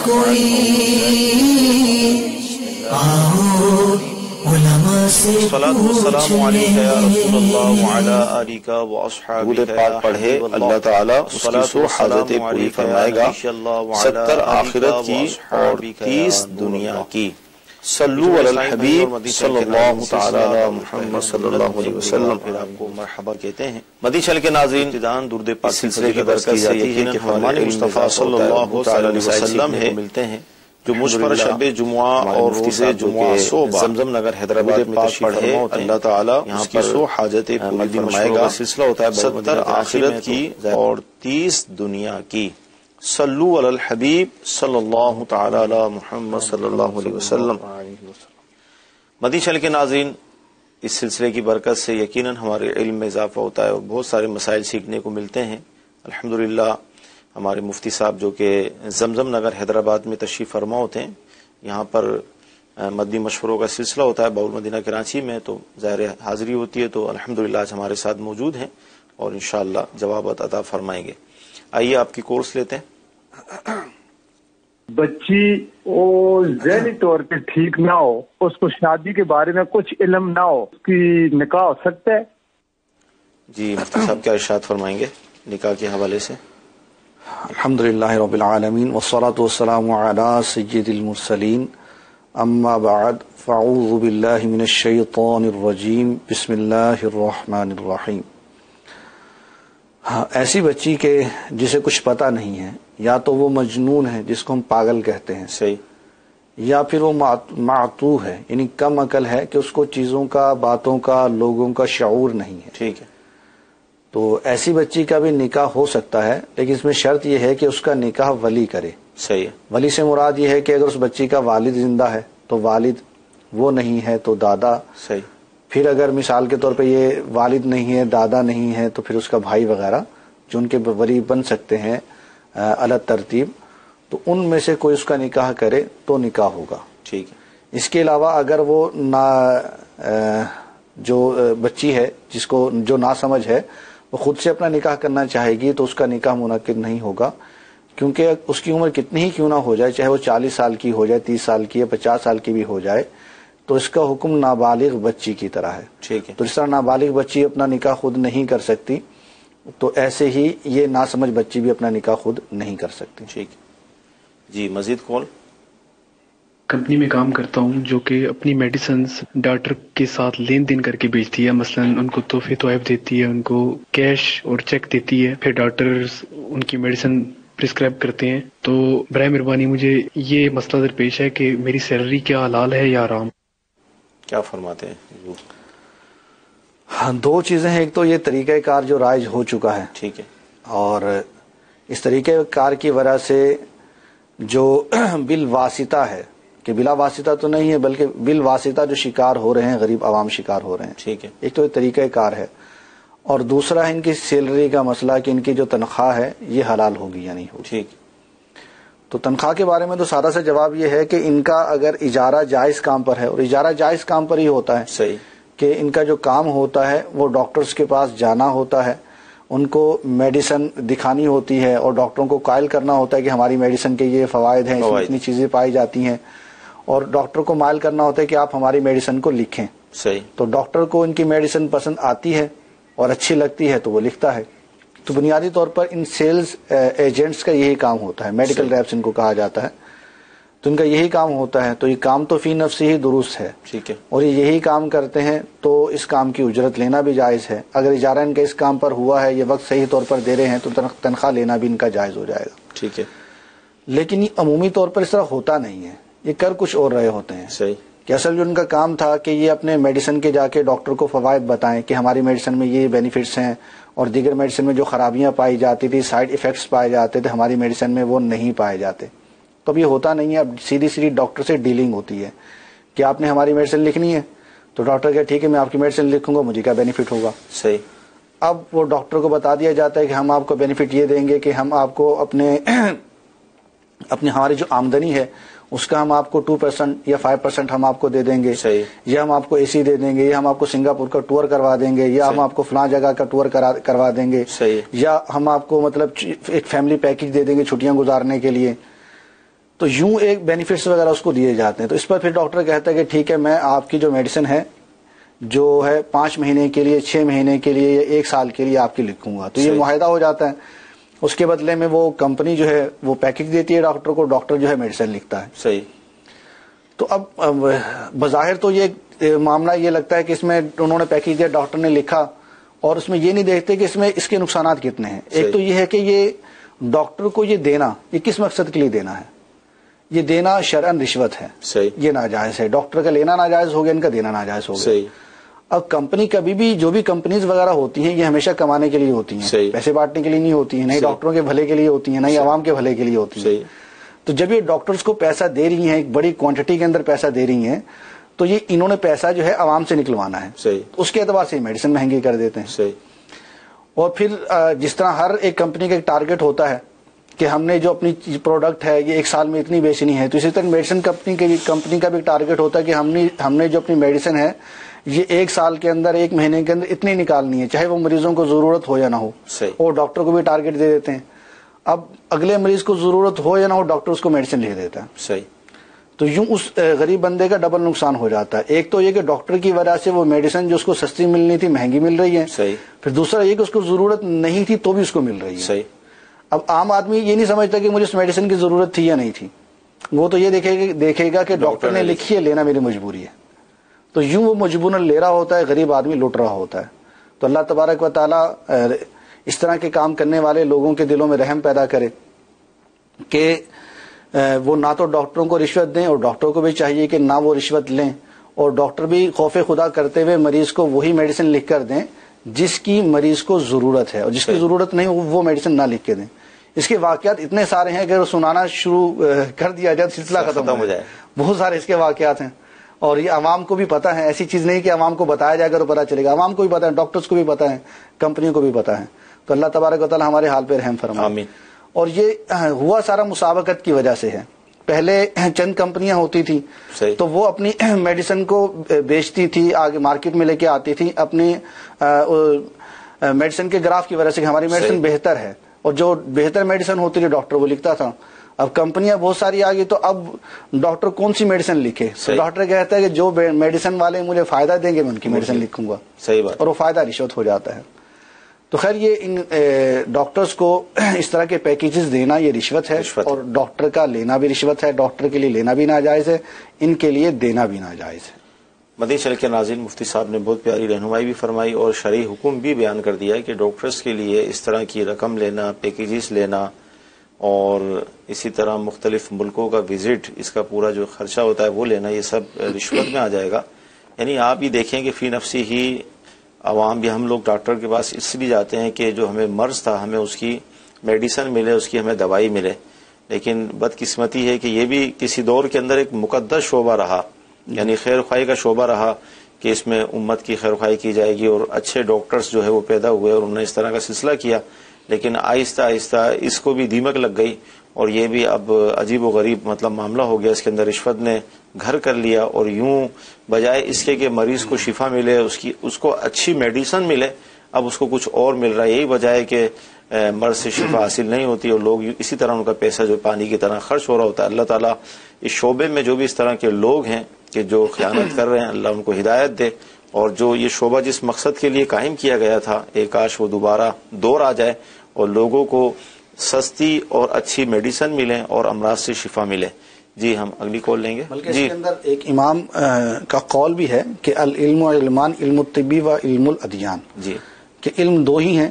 کوئی آؤ علماء سے الصلاۃ والسلام علیک یا رسول اللہ وعلی آلک واصحابک درود پاک پڑھے اللہ تعالیٰ اس کی سو حاجتیں پوری فرمائے گا، 70 آخرت کی اور 30 دنیا کی۔ صلو علی الحبیب صلی اللہ تعالی علی محمد صلی اللہ علیہ وسلم۔ پھر آپ کو مرحبا کہتے ہیں۔ مدی چل کے ناظرین، ابتداءً درود پاک سلسلے کی برکت سے یہ ہے کہ فرمان مصطفیٰ صلی اللہ تعالی علیہ وسلم ہے ملتے ہیں جو مجھ پر شب جمعہ اور روز جمعہ صبح زمزم نگر حیدرآباد میں تشریف فرما ہوتے ہیں۔ اللہ تعالیٰ یہاں پر سو حاجتیں پوری فرمائے گا۔ سلسلہ ہوتا ہے 70 آخرت کی اور 30 دنیا کی۔ صلو علی الحبیب صلی اللہ تعالی علی محمد صلی اللہ علیہ وسلم۔ مدی چل کے ناظرین، اس سلسلے کی برکت سے یقیناً ہمارے علم میں اضافہ ہوتا ہے اور بہت سارے مسائل سیکھنے کو ملتے ہیں۔ الحمدللہ ہمارے مفتی صاحب جو کہ زمزم نگر حیدرآباد میں تشریف فرما ہوتے ہیں، یہاں پر مدنی مشوروں کا سلسلہ ہوتا ہے باول مدینہ کراچی میں، تو ظاہر حاضری ہوتی ہے، تو الحمدللہ آج ہمارے ساتھ موجود ہیں اور انشاءاللہ جوابات عطا فرمائیں گے۔ آئیے آپ کی کورس لیتے ہیں۔ بچی وہ ذہنی طور پہ ٹھیک نہ ہو، اس کو شادی کے بارے میں کچھ علم نہ ہو، اس کی نکاح ہو سکتا ہے؟ جی مفتی صاحب کیا ارشاد فرمائیں گے نکاح کے حوالے سے؟ الحمدللہ رب العالمین والصلاة والسلام علی سید المرسلین، اما بعد فاعوذ باللہ من الشیطان الرجیم، بسم اللہ الرحمن الرحیم۔ ایسی بچی کے جسے کچھ پتہ نہیں ہے، یا تو وہ مجنون ہے جس کو ہم پاگل کہتے ہیں، صحیح، یا پھر وہ معتوہ ہے، یعنی کم عقل ہے کہ اس کو چیزوں کا، باتوں کا، لوگوں کا شعور نہیں ہے، ٹھیک ہے، تو ایسی بچی کا بھی نکاح ہو سکتا ہے، لیکن اس میں شرط یہ ہے کہ اس کا نکاح ولی کرے۔ صحیح ہے، ولی سے مراد یہ ہے کہ اگر اس بچی کا والد زندہ ہے تو والد، وہ نہیں ہے تو دادا، صحیح، پھر اگر مثال کے طور پہ یہ والد نہیں ہے، دادا نہیں ہے، تو پھر اس کا بھائی وغیرہ جو ان کے ولی بن سکتے ہیں الگ ترتیب، تو ان میں سے کوئی اس کا نکاح کرے تو نکاح ہوگا۔ ٹھیک ہے، اس کے علاوہ اگر وہ جو بچی ہے جس کو جو ناسمجھ ہے وہ خود سے اپنا نکاح کرنا چاہے گی تو اس کا نکاح منعقد نہیں ہوگا، کیونکہ اس کی عمر کتنی ہی کیوں نہ ہو جائے، چاہے وہ 40 سال کی ہو جائے، 30 سال کی یا 50 سال کی بھی ہو جائے، تو اس کا حکم نابالغ بچی کی طرح ہے۔ ٹھیک ہے، تو جس طرح نابالغ بچی اپنا نکاح خود نہیں کر سکتی، تو ایسے ہی یہ ناسمجھ بچی بھی اپنا نکاح خود نہیں کر سکتی۔ ٹھیک ہے جی، مزید کون؟ کمپنی میں کام کرتا ہوں جو کہ اپنی میڈیسنز ڈاکٹر کے ساتھ لین دین کر کے بیچتی ہے، مثلا ان کو تحفے تحائف دیتی ہے، ان کو کیش اور چیک دیتی ہے، پھر ڈاکٹرز ان کی میڈیسن پرسکرائب کرتے ہیں۔ تو برائے مہربانی مجھے یہ مسئلہ درپیش ہے کہ میری سیلری کیا حلال ہے یا حرام؟ کیا فرماتے ہیں؟ ہاں، دو چیزیں ہیں، ایک تو یہ طریقہ کار جو رائج ہو چکا ہے، ٹھیک ہے، اور اس طریقہ کار کی وجہ سے جو بالواسطہ ہے، کہ بلا واسطہ تو نہیں ہے بلکہ بالواسطہ جو شکار ہو رہے ہیں، غریب عوام شکار ہو رہے ہیں، ٹھیک ہے، ایک تو یہ طریقہ کار ہے، اور دوسرا ہے ان کی سیلری کا مسئلہ کہ ان کی جو تنخواہ ہے یہ حلال ہوگی یا نہیں ہوگی۔ ٹھیک، تو تنخواہ کے بارے میں تو سادہ سا جواب یہ ہے کہ ان کا اگر اجارہ جائز کام پر ہے، اور اجارہ جائز کام پر ہی ہوتا ہے، صحیح، کہ ان کا جو کام ہوتا ہے وہ ڈاکٹرز کے پاس جانا ہوتا ہے، ان کو میڈیسن دکھانی ہوتی ہے اور ڈاکٹروں کو قائل کرنا ہوتا ہے کہ ہماری میڈیسن کے یہ فوائد ہیں، اس میں اتنی چیزیں پائی جاتی ہیں، اور ڈاکٹر کو مائل کرنا ہوتا ہے کہ آپ ہماری میڈیسن کو لکھیں۔ صحیح، تو ڈاکٹر کو ان کی میڈیسن پسند آتی ہے اور اچھی لگتی ہے تو وہ لکھتا ہے۔ تو بنیادی طور پر ان سیلز ایجنٹس کا یہی کام ہوتا ہے، میڈیکل ریپس ان کو کہا جاتا ہے، تو ان کا یہی کام ہوتا ہے۔ تو یہ کام تو فی نفسی ہی درست ہے، ٹھیک ہے، اور یہ یہی کام کرتے ہیں، تو اس کام کی اجرت لینا بھی جائز ہے۔ اگر اجارہ ان کا اس کام پر ہوا ہے، یہ وقت صحیح طور پر دے رہے ہیں، تو تنخواہ لینا بھی ان کا جائز ہو جائے گا۔ ٹھیک ہے، لیکن یہ عمومی طور پر اس طرح ہوتا نہیں ہے، یہ کر کچھ اور رہے ہوتے ہیں۔ صحیح، کہ اصل جو ان کا کام تھا کہ یہ اپنے میڈیسن کے جا کے ڈاکٹر کو فوائد بتائیں کہ ہماری میڈیسن میں یہ بینیفٹس ہیں، اور دیگر میڈیسن میں جو خرابیاں پائی جاتی تھی، سائیڈ ایفیکٹس پائے جاتے تھے، ہماری میڈیسن میں وہ نہیں پائے جاتے۔ تو اب یہ ہوتا نہیں ہے، اب سیدھی ڈاکٹر سے ڈیلنگ ہوتی ہے کہ آپ نے ہماری میڈیسن لکھنی ہے، تو ڈاکٹر کہا ٹھیک ہے میں آپ کی میڈیسن لکھوں گا، مجھے کیا بینیفٹ ہوگا۔ صحیح، اب وہ ڈاکٹر کو بتا دیا جاتا ہے کہ ہم آپ کو بینیفٹ یہ دیں گے کہ ہم آپ کو اپنے ہماری جو آمدنی ہے اس کا ہم آپ کو 2% یا 5% ہم آپ کو دے دیں گے، یا ہم آپ کو اے سی دے دیں گے، یا ہم آپ کو سنگاپور کا ٹور کروا دیں گے، یا ہم آپ کو فلاں جگہ کا ٹور کروا دیں گے، یا ہم آپ کو مطلب ایک فیملی پیکج دے دیں گے چھٹیاں گزارنے کے لیے۔ تو یوں ایک بینیفٹس وغیرہ اس کو دیے جاتے ہیں. تو اس پر پھر ڈاکٹر کہتا ہے کہ ٹھیک ہے میں آپ کی جو میڈیسن ہے جو ہے 5 مہینے کے لیے 6 مہینے کے لیے یا 1 سال کے لیے آپ کی لکھوں گا. تو یہ معاہدہ ہو جاتا ہے. اس کے بدلے میں وہ کمپنی جو ہے وہ پیکج دیتی ہے ڈاکٹر کو, ڈاکٹر جو ہے میڈیسن لکھتا ہے. صحیح. تو اب بظاہر تو یہ معاملہ یہ لگتا ہے کہ اس میں انہوں نے پیکج دیا, ڈاکٹر نے لکھا, اور اس میں یہ نہیں دیکھتے کہ اس میں اس کے نقصانات کتنے ہیں. ایک تو یہ ہے کہ یہ ڈاکٹر کو یہ دینا یہ کس مقصد کے لیے دینا ہے. یہ دینا شرعن رشوت ہے. صحیح. یہ ناجائز ہے. ڈاکٹر کا لینا ناجائز ہو گیا, ان کا دینا ناجائز ہو گیا. صحیح. اب کمپنی کبھی بھی جو بھی کمپنیز وغیرہ ہوتی ہیں یہ ہمیشہ کمانے کے لیے ہوتی ہیں. صحیح. پیسے بانٹنے کے لیے نہیں ہوتی ہیں, نہ ہی ڈاکٹروں کے بھلے کے لیے ہوتی ہیں, نہ ہی عوام کے بھلے کے لیے ہوتی ہیں. صحیح. تو جب یہ ڈاکٹرز کو پیسہ دے رہی ہیں, ایک بڑی کوانٹٹی کے اندر پیسہ دے رہی ہیں, تو یہ انہوں نے پیسہ جو ہے عوام سے نکلوانا ہے. صحیح. اس کے اعتبار سے میڈیسن مہنگی کر دیتے ہیں. صحیح. اور پھر جس طرح ہر ایک کمپنی کا ایک ٹارگٹ ہوتا ہے کہ ہم نے جو اپنی پروڈکٹ ہے یہ 1 سال میں اتنی بیچنی ہے, تو اسی طرح میڈیسن کمپنی کا بھی ایک ٹارگٹ ہوتا ہے کہ ہم نے جو اپنی میڈیسن ہے یہ 1 سال کے اندر 1 مہینے کے اندر اتنی نکالنی ہے, چاہے وہ مریضوں کو ضرورت ہو یا نہ ہو. اور ڈاکٹر کو بھی ٹارگٹ دے دیتے ہیں. اب اگلے مریض کو ضرورت ہو یا نہ ہو ڈاکٹر اس کو میڈیسن لکھ دیتا ہے. صحیح. تو یوں اس غریب بندے کا ڈبل نقصان ہو جاتا ہے. ایک تو یہ کہ ڈاکٹر کی وجہ سے وہ میڈیسن جو اس کو سستی ملنی تھی مہنگی مل رہی ہے. صحیح. پھر دوسرا یہ کہ اس کو ضرورت نہیں تھی تو بھی اس کو مل رہی ہے. صحیح. اب عام آدمی یہ نہیں سمجھتا کہ مجھے اس میڈیسن کی ضرورت تھی یا نہیں تھی, وہ تو یہ دیکھے گا کہ ڈاکٹر نے لکھی ہے, لینا میری مجبوری ہے. تو یوں وہ مجبوراً لے رہا ہوتا ہے, غریب آدمی لوٹ رہا ہوتا ہے. تو اللہ تبارک و تعالی اس طرح کے کام کرنے والے لوگوں کے دلوں میں رحم پیدا کرے کہ وہ نہ تو ڈاکٹروں کو رشوت دیں, اور ڈاکٹروں کو بھی چاہیے کہ نہ وہ رشوت لیں, اور ڈاکٹر بھی خوف خدا کرتے ہوئے مریض کو وہی میڈیسن لکھ کر دیں جس کی مریض کو ضرورت ہے, اور جس کی ضرورت نہیں وہ میڈیسن نہ لکھ کے دیں. اس کے واقعات اتنے سارے ہیں, اگر سنانا شروع کر دیا جائے تو سلسلہ ختم ہو جائے. بہت سارے اس کے واقعات ہیں, اور یہ عوام کو بھی پتہ ہے. ایسی چیز نہیں کہ عوام کو بتایا جائے گا تو پتہ چلے گا, عوام کو بھی پتہ ہے, ڈاکٹرز کو بھی پتہ ہے, کمپنیوں کو بھی پتہ ہے. تو اللہ تبارک و تعالی ہمارے حال پہ رحم فرمائے. آمین. اور یہ ہوا سارا مسابقت کی وجہ سے ہے. پہلے چند کمپنیاں ہوتی تھیں تو وہ اپنی میڈیسن کو بیچتی تھی, آگے مارکیٹ میں لے کے آتی تھی اپنی میڈیسن کے گراف کی وجہ سے کہ ہماری میڈیسن بہتر ہے, اور جو بہتر میڈیسن ہوتی تھی ڈاکٹر وہ لکھتا تھا. اب کمپنیاں بہت ساری آ گئی تو اب ڈاکٹر کون سی میڈیسن لکھے. ڈاکٹر کہتا ہے کہ جو میڈیسن والے مجھے فائدہ دیں گے میں ان کی میڈیسن لکھوں گا. صحیح بات. اور وہ فائدہ رشوت ہو جاتا ہے. تو خیر یہ ان ڈاکٹرز کو اس طرح کے پیکیجز دینا یہ رشوت ہے, اور ڈاکٹر کا لینا بھی رشوت ہے. ڈاکٹر کے لیے لینا بھی ناجائز ہے, ان کے لیے دینا بھی ناجائز ہے. مدنی چینل کے ناظرین, مفتی صاحب نے بہت پیاری رہنمائی بھی فرمائی اور شرعی حکم بھی بیان کر دیا کہ ڈاکٹرز کے لیے اس طرح کی رقم لینا, پیکیجز لینا, اور اسی طرح مختلف ملکوں کا وزٹ, اس کا پورا جو خرچہ ہوتا ہے وہ لینا, یہ سب رشوت میں آ جائے گا. یعنی آپ ہی دیکھیں کہ فی نفسی ہی عوام بھی, ہم لوگ ڈاکٹر کے پاس اس لیے جاتے ہیں کہ جو ہمیں مرض تھا ہمیں اس کی میڈیسن ملے, اس کی ہمیں دوائی ملے. لیکن بدقسمتی ہے کہ یہ بھی کسی دور کے اندر ایک مقدس شعبہ رہا, یعنی خیر خواہی کا شعبہ رہا کہ اس میں امت کی خیر خواہی کی جائے گی, اور اچھے ڈاکٹرز جو ہے وہ پیدا ہوئے اور انہوں نے اس طرح کا سلسلہ کیا. لیکن آہستہ آہستہ اس کو بھی دیمک لگ گئی, اور یہ بھی اب عجیب و غریب مطلب معاملہ ہو گیا. اس کے اندر رشوت نے گھر کر لیا, اور یوں بجائے اس کے کہ مریض کو شفا ملے, اس کو اچھی میڈیسن ملے, اب اس کو کچھ اور مل رہا ہے. یہی وجہ ہے کہ مرض سے شفا حاصل نہیں ہوتی, اور لوگ اسی طرح ان کا پیسہ جو پانی کی طرح خرچ ہو رہا ہوتا ہے. اللہ تعالیٰ اس شعبے میں جو بھی اس طرح کے لوگ ہیں کہ جو خیانت کر رہے ہیں, اللہ ان کو ہدایت دے, اور جو یہ شعبہ جس مقصد کے لیے قائم کیا گیا تھا ایک کاش وہ دوبارہ دور آ جائے اور لوگوں کو سستی اور اچھی میڈیسن ملے اور امراض سے شفا ملے. جی ہم اگلی کال لیں گے. بلکہ اس کے اندر ایک امام کا قول بھی ہے کہ العلم و علمان, علم الطبی و علم الادیان. جی, کہ علم 2 ہی ہیں,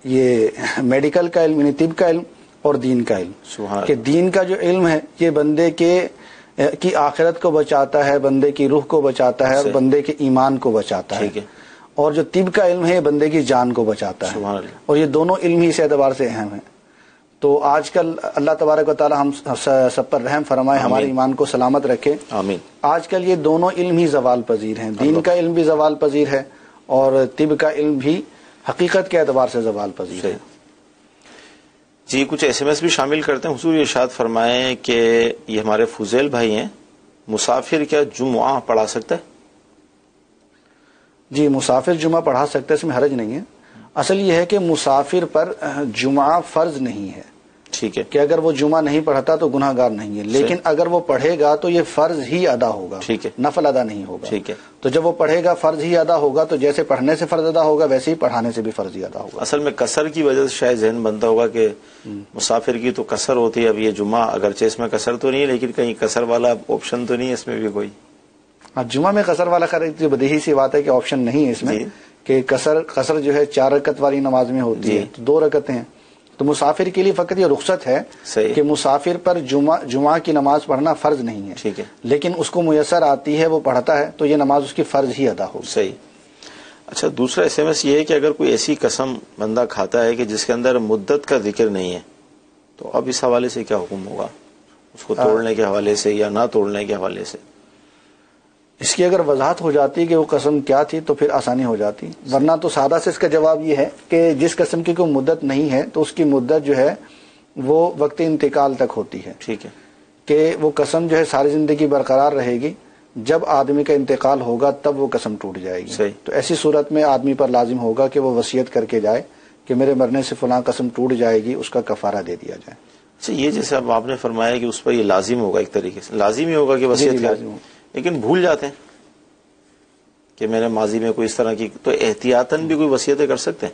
یہ میڈیکل کا علم, یعنی طب کا علم, اور دین کا علم. کہ دین کا جو علم ہے یہ بندے کی آخرت کو بچاتا ہے, بندے کی روح کو بچاتا ہے, اور بندے کے ایمان کو بچاتا ہے. اور جو طب کا علم ہے یہ بندے کی جان کو بچاتا ہے, اور یہ دونوں علم ہی اس اعتبار سے اہم ہیں. تو آج کل اللہ تبارک و تعالی ہم سب پر رحم فرمائے, ہمارے ایمان کو سلامت رکھے. آمین. آج کل یہ دونوں علم ہی زوال پذیر ہیں, دین کا علم بھی زوال پذیر ہے, اور طب کا علم بھی حقیقت کے اعتبار سے زوال پذیر ہے. جی کچھ SMS بھی شامل کرتے ہیں. حضور ارشاد فرمائیں کہ یہ ہمارے فضیل بھائی ہیں, مسافر کیا جمعہ پڑھا سکتا ہے؟ جی مسافر جمعہ پڑھا سکتا ہے, اس میں حرج نہیں ہے. اصل یہ ہے کہ مسافر پر جمعہ فرض نہیں ہے. ٹھیک ہے کہ اگر وہ جمعہ نہیں پڑھتا تو گناہ گار نہیں ہے، لیکن اگر وہ پڑھے گا تو یہ فرض ہی ادا ہوگا، ٹھیک ہے، نفل ادا نہیں ہوگا، ٹھیک ہے۔ تو جب وہ پڑھے گا فرض ہی ادا ہوگا، تو جیسے پڑھنے سے فرض ادا ہوگا ویسے ہی پڑھانے سے بھی فرض ہی ادا ہوگا۔ اصل میں قصر کی وجہ سے شاید ذہن بنتا ہوگا کہ مسافر کی تو قصر ہوتی ہے، اب یہ جمعہ اگرچہ اس میں قصر تو نہیں ہے لیکن کہیں قصر والا آپشن تو نہیں ہے اس میں بھی کوئی؟ ہاں، جمعہ میں قصر والا خرید بدیہی سی بات ہے کہ آپشن نہیں ہے اس میں، کہ قصر جو ہے 4 رکعت والی نماز میں ہوتی ہے تو 2 رکعتیں ہیں، تو مسافر کے لیے فقط یہ رخصت ہے کہ مسافر پر جمعہ کی نماز پڑھنا فرض نہیں ہے، ٹھیک ہے، لیکن اس کو میسر آتی ہے، وہ پڑھتا ہے تو یہ نماز اس کی فرض ہی ادا ہوگی۔ صحیح۔ اچھا، دوسرا SMS یہ ہے کہ اگر کوئی ایسی قسم بندہ کھاتا ہے کہ جس کے اندر مدت کا ذکر نہیں ہے تو اب اس حوالے سے کیا حکم ہوگا، اس کو توڑنے کے حوالے سے یا نہ توڑنے کے حوالے سے؟ اس کی اگر وضاحت ہو جاتی کہ وہ قسم کیا تھی تو پھر آسانی ہو جاتی، ورنہ تو سادہ سے اس کا جواب یہ ہے کہ جس قسم کی کوئی مدت نہیں ہے تو اس کی مدت جو ہے وہ وقت انتقال تک ہوتی ہے، ٹھیک ہے، کہ وہ قسم جو ہے ساری زندگی برقرار رہے گی، جب آدمی کا انتقال ہوگا تب وہ قسم ٹوٹ جائے گی۔ صحیح۔ تو ایسی صورت میں آدمی پر لازم ہوگا کہ وہ وصیت کر کے جائے کہ میرے مرنے سے فلاں قسم ٹوٹ جائے گی، اس کا کفارہ دے دیا جائے۔ اچھا، یہ جیسے اب آپ نے فرمایا کہ اس پر یہ لازم ہوگا، ایک طریقے سے لازم ہی ہوگا کہ وصیت لازم ہوگا، لیکن بھول جاتے ہیں کہ میں نے ماضی میں کوئی اس طرح کی، تو احتیاطاً بھی کوئی وصیتیں کر سکتے ہیں؟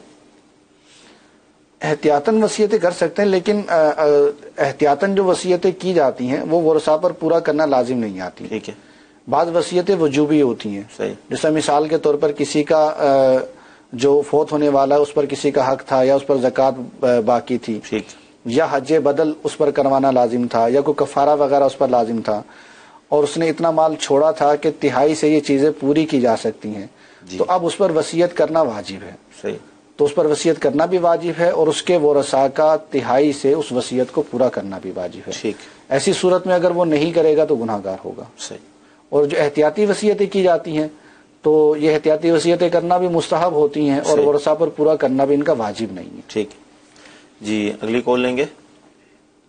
احتیاطاً وصیتیں کر سکتے ہیں، لیکن احتیاطاً جو وصیتیں کی جاتی ہیں وہ ورثاء پر پورا کرنا لازم نہیں آتی۔ ٹھیک ہے، بعض وصیتیں وجوبی ہوتی ہیں، صحیح، جیسا مثال کے طور پر کسی کا جو فوت ہونے والا ہے اس پر کسی کا حق تھا، یا اس پر زکوٰۃ باقی تھی، ٹھیک، یا حج بدل اس پر کروانا لازم تھا، یا کوئی کفارہ وغیرہ اس پر لازم تھا، اور اس نے اتنا مال چھوڑا تھا کہ تہائی سے یہ چیزیں پوری کی جا سکتی ہیں، تو اب اس پر وصیت کرنا واجب ہے، صحیح، تو اس پر وصیت کرنا بھی واجب ہے، اور اس کے ورثاء کا تہائی سے اس وصیت کو پورا کرنا بھی واجب ہے۔ ٹھیک، ایسی صورت میں اگر وہ نہیں کرے گا تو گناہ گار ہوگا۔ صحیح۔ اور جو احتیاطی وصیتیں کی جاتی ہیں تو یہ احتیاطی وصیتیں کرنا بھی مستحب ہوتی ہیں، اور ورثاء پر پورا کرنا بھی ان کا واجب نہیں ہے۔ ٹھیک جی، اگلی کال لیں گے۔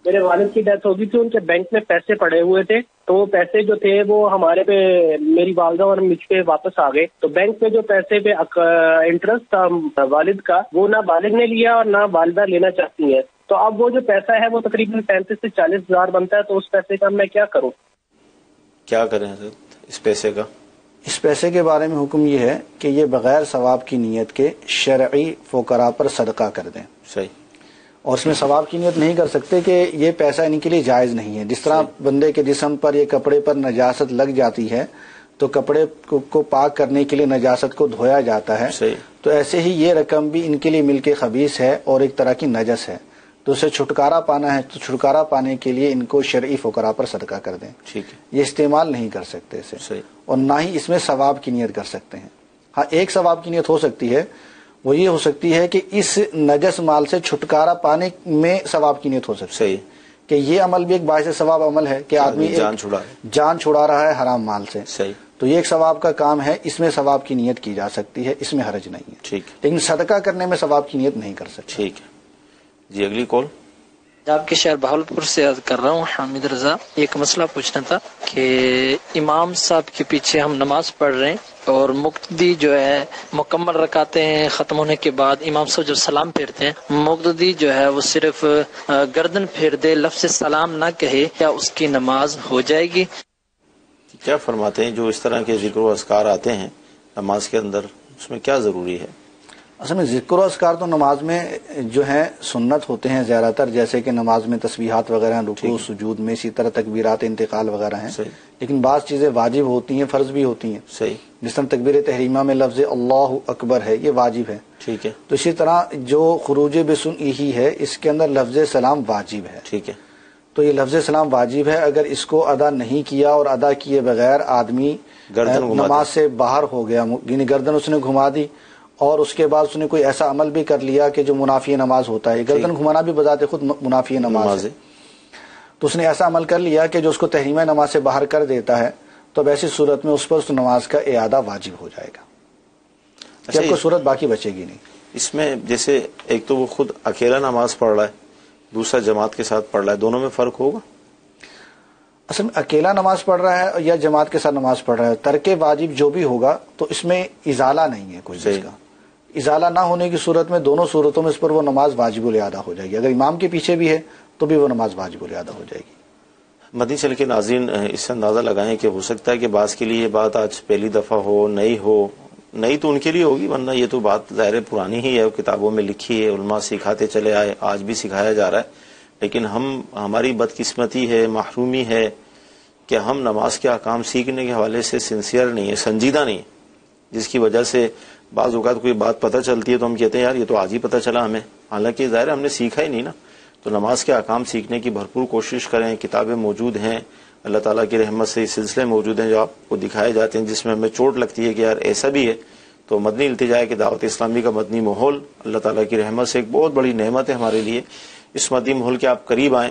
میرے والد کی ڈیتھ ہو گئی تھی، ان کے بینک میں پیسے پڑے ہوئے تھے، تو وہ پیسے جو تھے وہ ہمارے پہ، میری والدہ اور مجھ پہ واپس آ گئے، تو بینک میں جو پیسے پہ انٹرسٹ تھا والد کا وہ نہ والد نے لیا اور نہ والدہ لینا چاہتی ہیں، تو اب وہ جو پیسہ ہے وہ تقریباً 35 سے 40 ہزار بنتا ہے، تو اس پیسے کا میں کیا کروں؟ کیا کریں حضرت اس پیسے کا؟ اس پیسے کے بارے میں حکم یہ ہے کہ یہ بغیر ثواب کی نیت کے شرعی فقراء پر صدقہ کر دیں۔ صحیح۔ اور اس میں ثواب کی نیت نہیں کر سکتے کہ یہ پیسہ ان کے لیے جائز نہیں ہے۔ جس طرح بندے کے جسم پر یا کپڑے پر نجاست لگ جاتی ہے تو کپڑے کو پاک کرنے کے لیے نجاست کو دھویا جاتا ہے، صحیح، تو ایسے ہی یہ رقم بھی ان کے لیے مل کے خبیث ہے اور ایک طرح کی نجس ہے، تو اسے چھٹکارا پانا ہے، تو چھٹکارا پانے کے لیے ان کو شرعی فقراء پر صدقہ کر دیں۔ ٹھیک ہے، یہ استعمال نہیں کر سکتے اسے، صحیح، اور نہ ہی اس میں ثواب کی نیت کر سکتے ہیں۔ ہاں، ایک ثواب کی نیت ہو سکتی ہے، وہ یہ ہو سکتی ہے کہ اس نجس مال سے چھٹکارا پانے میں ثواب کی نیت ہو سکتی ہے، صحیح، کہ یہ عمل بھی ایک باعث ثواب عمل ہے کہ آدمی جان چھڑا رہا ہے حرام مال سے، صحیح، تو یہ ایک ثواب کا کام ہے، اس میں ثواب کی نیت کی جا سکتی ہے، اس میں حرج نہیں ہے، ٹھیک، لیکن صدقہ کرنے میں ثواب کی نیت نہیں کر سکتے۔ ٹھیک ہے جی، اگلی کال۔ آپ کے شہر بہاولپور سے عرض کر رہا ہوں، حامد رضا۔ ایک مسئلہ پوچھنا تھا کہ امام صاحب کے پیچھے ہم نماز پڑھ رہے ہیں اور مقتدی جو ہے مکمل رکعتیں ختم ہونے کے بعد امام صاحب جب سلام پھیرتے ہیں، مقتدی جو ہے وہ صرف گردن پھیر دے، لفظ سلام نہ کہے، کیا اس کی نماز ہو جائے گی؟ کیا فرماتے ہیں جو اس طرح کے ذکر و اذکار آتے ہیں نماز کے اندر، اس میں کیا ضروری ہے؟ اصل میں ذکر و اذکار تو نماز میں جو ہے سنت ہوتے ہیں زیادہ تر، جیسے کہ نماز میں تسبیحات وغیرہ ہیں، رکوع سجود میں، اسی طرح تکبیرات انتقال وغیرہ ہیں، لیکن بعض چیزیں واجب ہوتی ہیں، فرض بھی ہوتی ہیں، صحیح، جس طرح تکبیر تحریمہ میں لفظ اللہ اکبر ہے، یہ واجب ہے، ٹھیک ہے، تو اسی طرح جو خروج بسنئہ ہے اس کے اندر لفظ سلام واجب ہے، ٹھیک ہے، تو یہ لفظ سلام واجب ہے، اگر اس کو ادا نہیں کیا اور ادا کیے بغیر آدمی نماز سے باہر ہو گیا، یعنی گردن اس نے گھما دی اور اس کے بعد اس نے کوئی ایسا عمل بھی کر لیا کہ جو منافی نماز ہوتا ہے، گردن گھمانا بھی بذات خود منافی نماز ہے، تو اس نے ایسا عمل کر لیا کہ جو اس کو تحریمہ نماز سے باہر کر دیتا ہے، تو اب ایسی صورت میں اس پر اس نماز کا اعادہ واجب ہو جائے گا، جب کوئی صورت باقی بچے گی نہیں۔ اس میں جیسے ایک تو وہ خود اکیلا نماز پڑھ رہا ہے، دوسرا جماعت کے ساتھ پڑھ رہا ہے، دونوں میں فرق ہوگا؟ اصل میں اکیلا نماز پڑھ رہا ہے یا جماعت کے ساتھ نماز پڑھ رہا ہے، ترک واجب جو بھی ہوگا تو اس میں ازالہ نہیں ہے کوئی چیز کا، ازالہ نہ ہونے کی صورت میں دونوں صورتوں میں اس پر وہ نماز واجب الادا ہو جائے گی. اگر امام کے پیچھے بھی ہے تو بھی وہ نماز واجب الادا ہو جائے گی. مدنی چل کے ناظرین اس سے اندازہ لگائیں کہ ہو سکتا ہے کہ بعض کے لیے یہ بات آج پہلی دفعہ ہو، نئی تو ان کے لیے ہوگی، ورنہ یہ تو بات ظاہر پرانی ہی ہے، کتابوں میں لکھی ہے، علماء سکھاتے چلے آئے، آج بھی سکھایا جا رہا ہے. لیکن ہماری بدقسمتی ہے، محرومی ہے کہ ہم نماز کے احکام سیکھنے کے حوالے سے سنسیئر نہیں ہے، سنجیدہ نہیں ہے، جس کی وجہ سے بعض اوقات کوئی بات پتہ چلتی ہے تو ہم کہتے ہیں یار یہ تو آج ہی پتہ چلا ہمیں، حالانکہ ظاہر ہم نے سیکھا ہی نہیں نا. تو نماز کے احکام سیکھنے کی بھرپور کوشش کریں. کتابیں موجود ہیں، اللہ تعالیٰ کی رحمت سے سلسلے موجود ہیں جو آپ کو دکھائے جاتے ہیں، جس میں ہمیں چوٹ لگتی ہے کہ یار ایسا بھی ہے. تو مدنی التجا ہے کہ دعوت اسلامی کا مدنی ماحول اللہ تعالیٰ کی رحمت سے ایک بہت بڑی نعمت ہے ہمارے لیے. اس مدنی ماحول کے آپ قریب آئیں،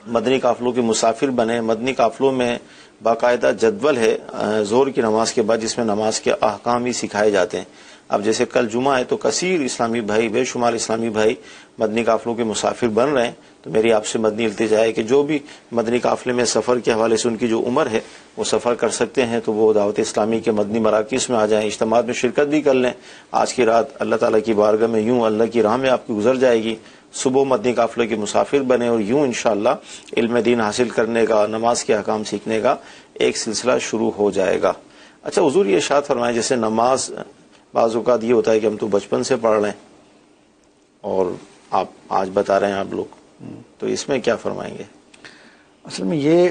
مدنی قافلوں کے مسافر بنیں. مدنی قافلوں میں باقاعدہ جدول ہے ظہر کی نماز کے بعد، جس میں نماز کے احکام ہی سکھائے جاتے ہیں. اب جیسے کل جمعہ ہے تو کثیر اسلامی بھائی، بے شمار اسلامی بھائی مدنی قافلوں کے مسافر بن رہے ہیں. تو میری آپ سے مدنی التجا ہے کہ جو بھی مدنی قافلے میں سفر کے حوالے سے ان کی جو عمر ہے وہ سفر کر سکتے ہیں تو وہ دعوت اسلامی کے مدنی مراکز میں آ جائیں، اجتماعات میں شرکت بھی کر لیں. آج کی رات اللہ تعالیٰ کی بارگاہ میں یوں اللہ کی راہ میں آپ کی گزر جائے گی. صبح مدنی قافلے کے مسافر بنے اور یوں انشاءاللہ علم دین حاصل کرنے کا، نماز کے احکام سیکھنے کا ایک سلسلہ شروع ہو جائے گا. اچھا حضور یہ ارشاد فرمائیں، جیسے نماز بعض اوقات یہ ہوتا ہے کہ ہم تو بچپن سے پڑھ رہے ہیں اور آپ آج بتا رہے ہیں آپ لوگ، تو اس میں کیا فرمائیں گے؟ اصل میں یہ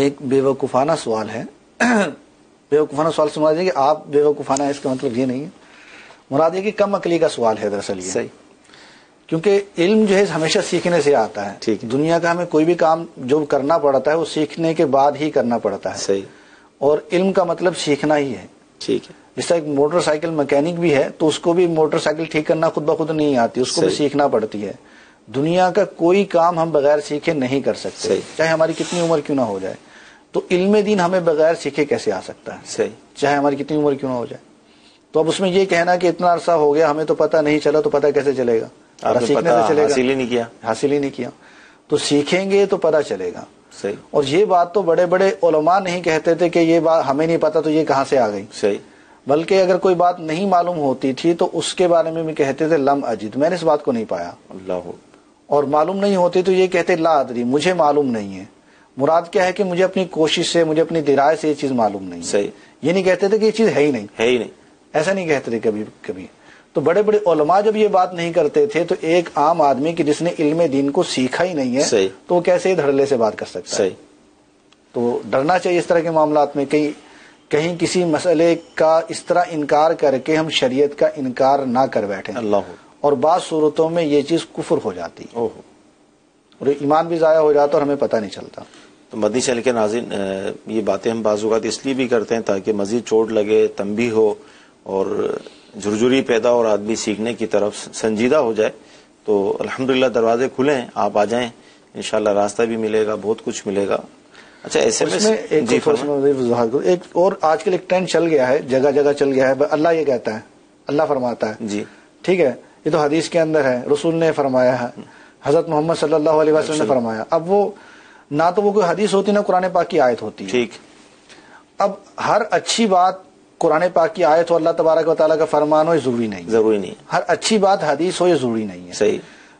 ایک بے وقوفانہ سوال ہے. بے وقوفانہ سوال سے مراد ہے کہ آپ بے وقوفانہ ہے، اس کا مطلب یہ نہیں ہے. مراد ہے کہ کم عقلی کا سوال ہے دراصل یہ. صحیح. کیونکہ علم جو ہے ہمیشہ سیکھنے سے آتا ہے. ٹھیک. دنیا کا ہمیں کوئی بھی کام جو کرنا پڑتا ہے وہ سیکھنے کے بعد ہی کرنا پڑتا ہے. صحیح. اور علم کا مطلب سیکھنا ہی ہے. ٹھیک ہے. جس طرح ایک موٹر سائیکل مکینک بھی ہے تو اس کو بھی موٹر سائیکل ٹھیک کرنا خود بخود نہیں آتی، اس کو بھی سیکھنا پڑتی ہے. دنیا کا کوئی کام ہم بغیر سیکھے نہیں کر سکتے، چاہے ہماری کتنی عمر کیوں نہ ہو جائے. تو علم دین ہمیں بغیر سیکھے کیسے آ سکتا ہے؟ صحیح. چاہے ہماری کتنی عمر کیوں نہ ہو جائے. تو اب اس میں یہ کہنا کہ اتنا عرصہ ہو گیا ہمیں تو پتہ نہیں چلا، تو پتہ کیسے چلے گا؟ سیکھنے سے چلے گا. حاصل ہی نہیں کیا تو سیکھیں گے تو پتہ چلے گا. صحیح. اور یہ بات تو بڑے بڑے علماء نہیں کہتے تھے کہ یہ بات ہمیں نہیں پتا تو یہ کہاں سے آ گئی. صحیح. بلکہ اگر کوئی بات نہیں معلوم ہوتی تھی تو اس کے بارے میں بھی کہتے تھے لم اجد، میں نے اس بات کو نہیں پایا. اللہ. اور معلوم نہیں ہوتی تو یہ کہتے لا ادری، مجھے معلوم نہیں ہے. مراد کیا ہے کہ مجھے اپنی کوشش سے، مجھے اپنی درایت سے یہ چیز معلوم نہیں. صحیح. یہ نہیں کہتے تھے کہ یہ چیز ہے ہی نہیں. ایسا نہیں کہتے تھے کبھی کبھی. تو بڑے بڑے علماء جب یہ بات نہیں کرتے تھے تو ایک عام آدمی کی جس نے علم دین کو سیکھا ہی نہیں ہے تو وہ کیسے دھڑلے سے بات کر سکتا ہے؟ تو ڈرنا چاہیے اس طرح کے معاملات میں. کہیں کسی مسئلے کا اس طرح انکار کر کے ہم شریعت کا انکار نہ کر بیٹھیں. اللہ. اور بعض صورتوں میں یہ چیز کفر ہو جاتی اور ایمان بھی ضائع ہو جاتا اور ہمیں پتہ نہیں چلتا. تو مدنی چینل کے ناظرین یہ باتیں ہم بعض اوقات اس لیے بھی کرتے ہیں تاکہ مزید چوٹ لگے، تنبیہ ہو اور جھرجھری پیدا اور آدمی سیکھنے کی طرف سنجیدہ ہو جائے. تو الحمدللہ دروازے کھلے ہیں، آپ آ جائیں، انشاءاللہ راستہ بھی ملے گا، بہت کچھ ملے گا. اچھا ایسے میں ایک اور آج کل ایک ٹرینڈ چل گیا ہے، جگہ جگہ چل گیا ہے، اللہ یہ کہتا ہے، اللہ فرماتا ہے. جی ٹھیک ہے، یہ تو حدیث کے اندر ہے، رسول نے فرمایا ہے، حضرت محمد صلی اللہ علیہ وسلم نے فرمایا. اب وہ نہ تو وہ کوئی حدیث ہوتی نہ قرآن پاک کی آیت ہوتی ہے. ٹھیک. اب ہر اچھی بات قرآن پاک کی آیت ہو، اللہ تبارک و تعالیٰ کا فرمان ہو، یہ ضروری نہیں. ہر اچھی بات حدیث ہو، یہ ضروری نہیں ہے. صحیح.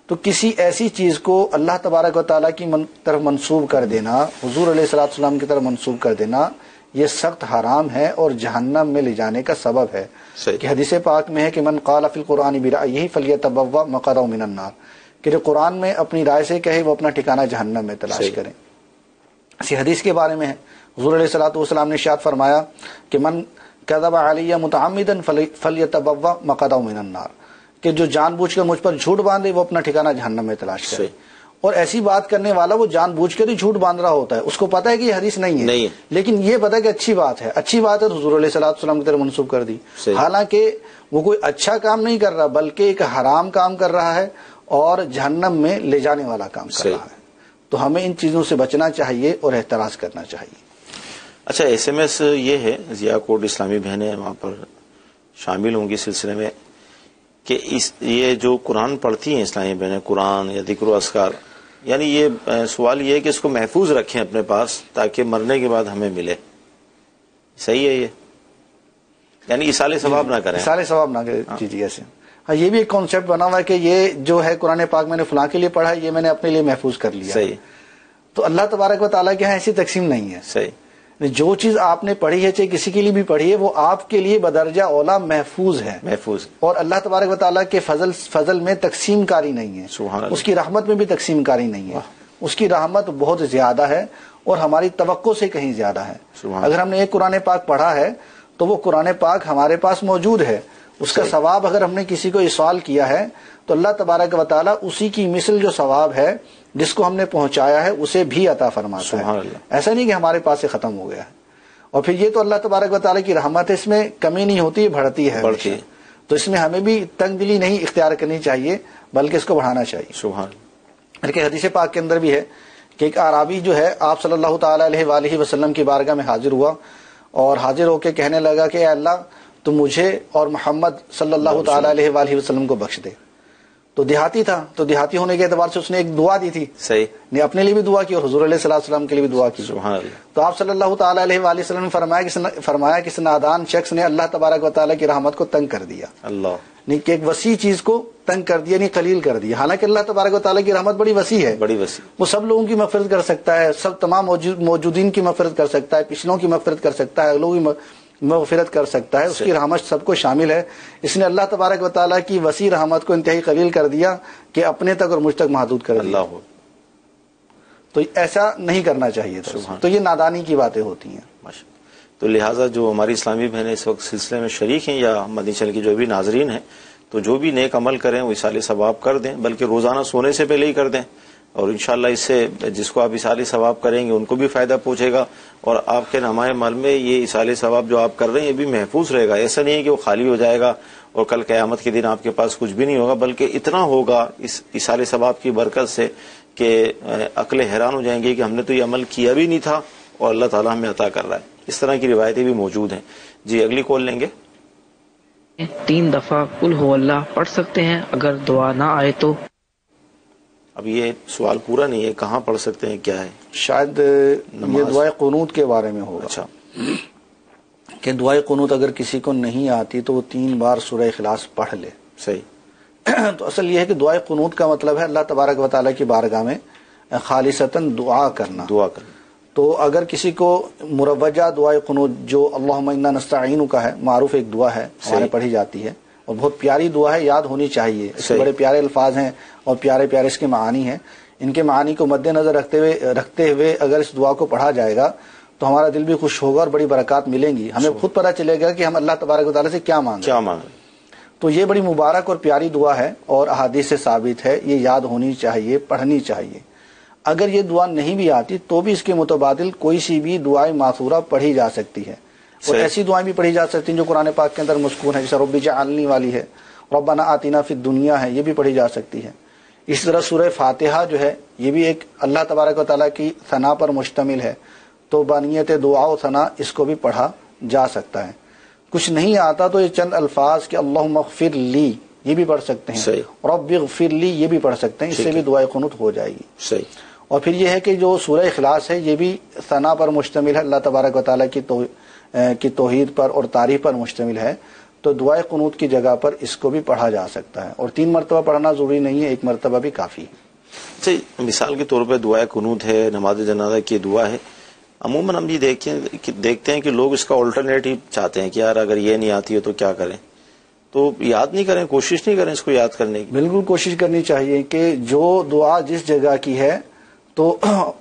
تو کسی ایسی چیز کو اللہ تبارک و تعالیٰ کی طرف منسوب کر دینا، حضور علیہ الصلوۃ والسلام کی طرف منسوب کر دینا، یہ سخت حرام ہے اور جہنم میں لے جانے کا سبب ہے. کہ حدیث پاک میں ہے کہ من قال فی القرآن برأیہ فلیتبوأ مقعدہ من النار، کہ جو قرآن میں اپنی رائے سے کہے وہ اپنا ٹھکانہ جہنم میں تلاش کریں. اسی حدیث کے بارے میں ہے، حضور علیہ الصلوۃ والسلام نے ارشاد فرمایا کہ من کذب علی متعمدا فلیتبوأ مقعدہ من النار، کہ جو جان بوجھ کر مجھ پر جھوٹ باندھے وہ اپنا ٹھکانہ جہنم میں تلاش کرے. اور ایسی بات کرنے والا وہ جان بوجھ کر ہی جھوٹ باندھ رہا ہوتا ہے، اس کو پتا ہے کہ یہ حدیث نہیں ہے، لیکن یہ پتا ہے کہ اچھی بات ہے، اچھی بات ہے تو حضور علیہ الصلوۃ والسلام کی طرف منسوب کر دی. حالانکہ وہ کوئی اچھا کام نہیں کر رہا بلکہ ایک حرام کام کر رہا ہے اور جہنم میں لے جانے والا کام کر رہا ہے. تو ہمیں ان چیزوں سے بچنا چاہیے اور احتراز کرنا چاہیے. اچھا ایس ایم ایس یہ ہے، ضیاء کوٹ اسلامی بہنیں وہاں پر شامل ہوں گی سلسلے میں، کہ یہ جو قرآن پڑھتی ہیں اسلامی بہنیں، قرآن یا ذکر و اذکار، یعنی یہ سوال یہ ہے کہ اس کو محفوظ رکھیں اپنے پاس تاکہ مرنے کے بعد ہمیں ملے. صحیح ہے یہ؟ یعنی اصال ثواب نہ کریں، اصال ثواب نہ کریں. جی جی ایسے. ہاں یہ بھی ایک کانسیپٹ بنا ہوا ہے کہ یہ جو ہے قرآن پاک میں نے فلاں کے لیے پڑھا ہے، یہ میں نے اپنے لیے محفوظ کر لیا. صحیح. تو اللہ تبارک و تعالیٰ کے ہاں ایسی تقسیم نہیں ہے. صحیح. جو چیز آپ نے پڑھی ہے چاہے کسی کے لیے بھی پڑھی ہے وہ آپ کے لیے بدرجہ اولا محفوظ ہے. محفوظ. اور اللہ تبارک و تعالیٰ کے فضل میں تقسیم کاری نہیں ہے. سبحان اللہ. اس کی رحمت میں بھی تقسیم کاری نہیں ہے. اس کی رحمت بہت زیادہ ہے اور ہماری توقع سے کہیں زیادہ ہے. اگر ہم نے ایک قرآن پاک پڑھا ہے تو وہ قرآن پاک ہمارے پاس موجود ہے. اس کا ثواب اگر ہم نے کسی کو ایصال کیا ہے تو اللہ تبارک و تعالیٰ اسی کی مثل جو ثواب ہے جس کو ہم نے پہنچایا ہے اسے بھی عطا فرماتا ہے. ایسا نہیں کہ ہمارے پاس سے ختم ہو گیا ہے. اور پھر یہ تو اللہ تبارک و تعالیٰ کی رحمت ہے، اس میں کمی نہیں ہوتی، بڑھتی ہے. تو اس میں ہمیں بھی تنگ دلی نہیں اختیار کرنی چاہیے بلکہ اس کو بڑھانا چاہیے. سبحان. بلکہ حدیث پاک کے اندر بھی ہے کہ ایک اعرابی جو ہے آپ صلی اللہ تعالی علیہ وآلہ وسلم کی بارگاہ میں حاضر ہوا اور حاضر ہو کے کہنے لگا کہ اے اللہ تو مجھے اور محمد صلی اللہ تعالی علیہ وآلہ وسلم کو بخش دے. تو دیہاتی تھا، تو دیہاتی ہونے کے اعتبار سے اس نے ایک دعا دی تھی. صحیح. نے اپنے لیے بھی دعا کی اور حضور علیہ الصلوۃ والسلام کے لیے بھی دعا کی. سبحان اللہ. تو آپ صلی اللہ تعالی علیہ وآلہ وسلم نے فرمایا کہ اس نادان شخص نے اللہ تبارک و تعالیٰ کی رحمت کو تنگ کر دیا. اللہ. نہیں کہ ایک وسیع چیز کو تنگ کر دیا، نہیں قلیل کر دیا. حالانکہ اللہ تبارک و تعالیٰ کی رحمت بڑی وسیع ہے، بڑی وسیع. وہ سب لوگوں کی مغفرت کر سکتا ہے، سب تمام موجودین کی مغفرت کر سکتا ہے، پچھلوں کی مغفرت کر سکتا ہے، اگلوں کی مغفرت کر سکتا ہے. اس کی رحمت سب کو شامل ہے. اس نے اللہ تبارک و تعالیٰ کی وسیع رحمت کو انتہائی قلیل کر دیا کہ اپنے تک اور مجھ تک محدود کر دیا. اللہ. تو ایسا نہیں کرنا چاہیے تھا. تو یہ نادانی کی باتیں ہوتی ہیں. تو لہٰذا جو ہماری اسلامی بہنیں اس وقت سلسلے میں شریک ہیں یا مدنی چینل کی جو بھی ناظرین ہیں، تو جو بھی نیک عمل کریں وہ ایصال ثواب کر دیں، بلکہ روزانہ سونے سے پہلے ہی کر دیں. اور انشاءاللہ اس سے جس کو آپ ایصال ثواب کریں گے ان کو بھی فائدہ پہنچے گا اور آپ کے نمائے مال میں یہ ایصال ثواب جو آپ کر رہے ہیں یہ بھی محفوظ رہے گا. ایسا نہیں ہے کہ وہ خالی ہو جائے گا اور کل قیامت کے دن آپ کے پاس کچھ بھی نہیں ہوگا، بلکہ اتنا ہوگا اس ایصال ثواب کی برکت سے کہ عقلیں حیران ہو جائیں گی کہ ہم نے تو یہ عمل کیا بھی نہیں تھا اور اللہ تعالیٰ ہمیں عطا کر رہا ہے. اس طرح کی روایتیں بھی موجود ہیں. جی اگلی کال لیں گے. 3 دفعہ قل هو اللہ پڑھ سکتے ہیں اگر دعا نہ آئے تو؟ اب یہ سوال پورا نہیں ہے، کہاں پڑھ سکتے ہیں، کیا ہے؟ شاید یہ دعائے قنوت کے بارے میں ہوگا. اچھا. کہ دعائے قنوت اگر کسی کو نہیں آتی تو وہ 3 بار سورہ اخلاص پڑھ لے. صحیح. تو اصل یہ ہے کہ دعائے قنوت کا مطلب ہے اللہ تبارک و تعالیٰ کی بارگاہ میں خالصتاً دعا کرنا. تو اگر کسی کو مروجہ دعائے قنوت جو اللہم انا نستعین کا ہے، معروف ایک دعا ہے، ہمارے پڑھی جاتی ہے اور بہت پیاری دعا ہے، یاد ہونی چاہیے. اس کے بڑے پیارے الفاظ ہیں اور پیارے پیارے اس کے معانی ہیں. ان کے معانی کو مد نظر رکھتے ہوئے اگر اس دعا کو پڑھا جائے گا تو ہمارا دل بھی خوش ہوگا اور بڑی برکات ملیں گی. ہمیں خود پتہ چلے گا کہ ہم اللہ تبارک و تعالیٰ سے کیا مانگیں. تو یہ بڑی مبارک اور پیاری دعا ہے اور احادیث سے ثابت ہے، یہ یاد ہونی چاہیے، پڑھنی چاہیے. اگر یہ دعا نہیں بھی آتی تو بھی اس کے متبادل کوئی سی بھی دعائیں ماثورہ پڑھی جا سکتی ہے. اور ایسی دعائیں بھی پڑھی جا سکتی ہیں جو قرآن پاک کے اندر مذکور ہیں، جیسے رب اجعلنی والی ہے، ربنا آتنا فی الدنیا ہے، یہ بھی پڑھی جا سکتی ہے. اس طرح سورہ فاتحہ جو ہے یہ بھی ایک اللہ تبارک و تعالیٰ کی ثنا پر مشتمل ہے، تو بنیت دعا و ثنا اس کو بھی پڑھا جا سکتا ہے. کچھ نہیں آتا تو یہ چند الفاظ کہ اللہم اغفر لی یہ بھی پڑھ سکتے ہیں، رب اغفر لی یہ بھی پڑھ سکتے ہیں. اس سے بھی دعائے قنوت ہو جائے گی. صحیح. اور پھر یہ ہے کہ جو سورہ اخلاص ہے یہ بھی ثنا پر مشتمل ہے، اللہ تبارک و تعالیٰ کی توحید پر اور تعریف پر مشتمل ہے. تو دعائے قنوت کی جگہ پر اس کو بھی پڑھا جا سکتا ہے. اور 3 مرتبہ پڑھنا ضروری نہیں ہے، 1 مرتبہ بھی کافی ہے. مثال کے طور پہ دعائے قنوت ہے، نماز جنازہ کی دعا ہے. عموماً ہم یہ دیکھتے ہیں کہ لوگ اس کا آلٹرنیٹو چاہتے ہیں کہ یار اگر یہ نہیں آتی ہے تو کیا کریں. تو یاد نہیں کریں، کوشش نہیں کریں اس کو یاد کرنے کی. بالکل کوشش کرنی چاہیے کہ جو دعا جس جگہ کی ہے تو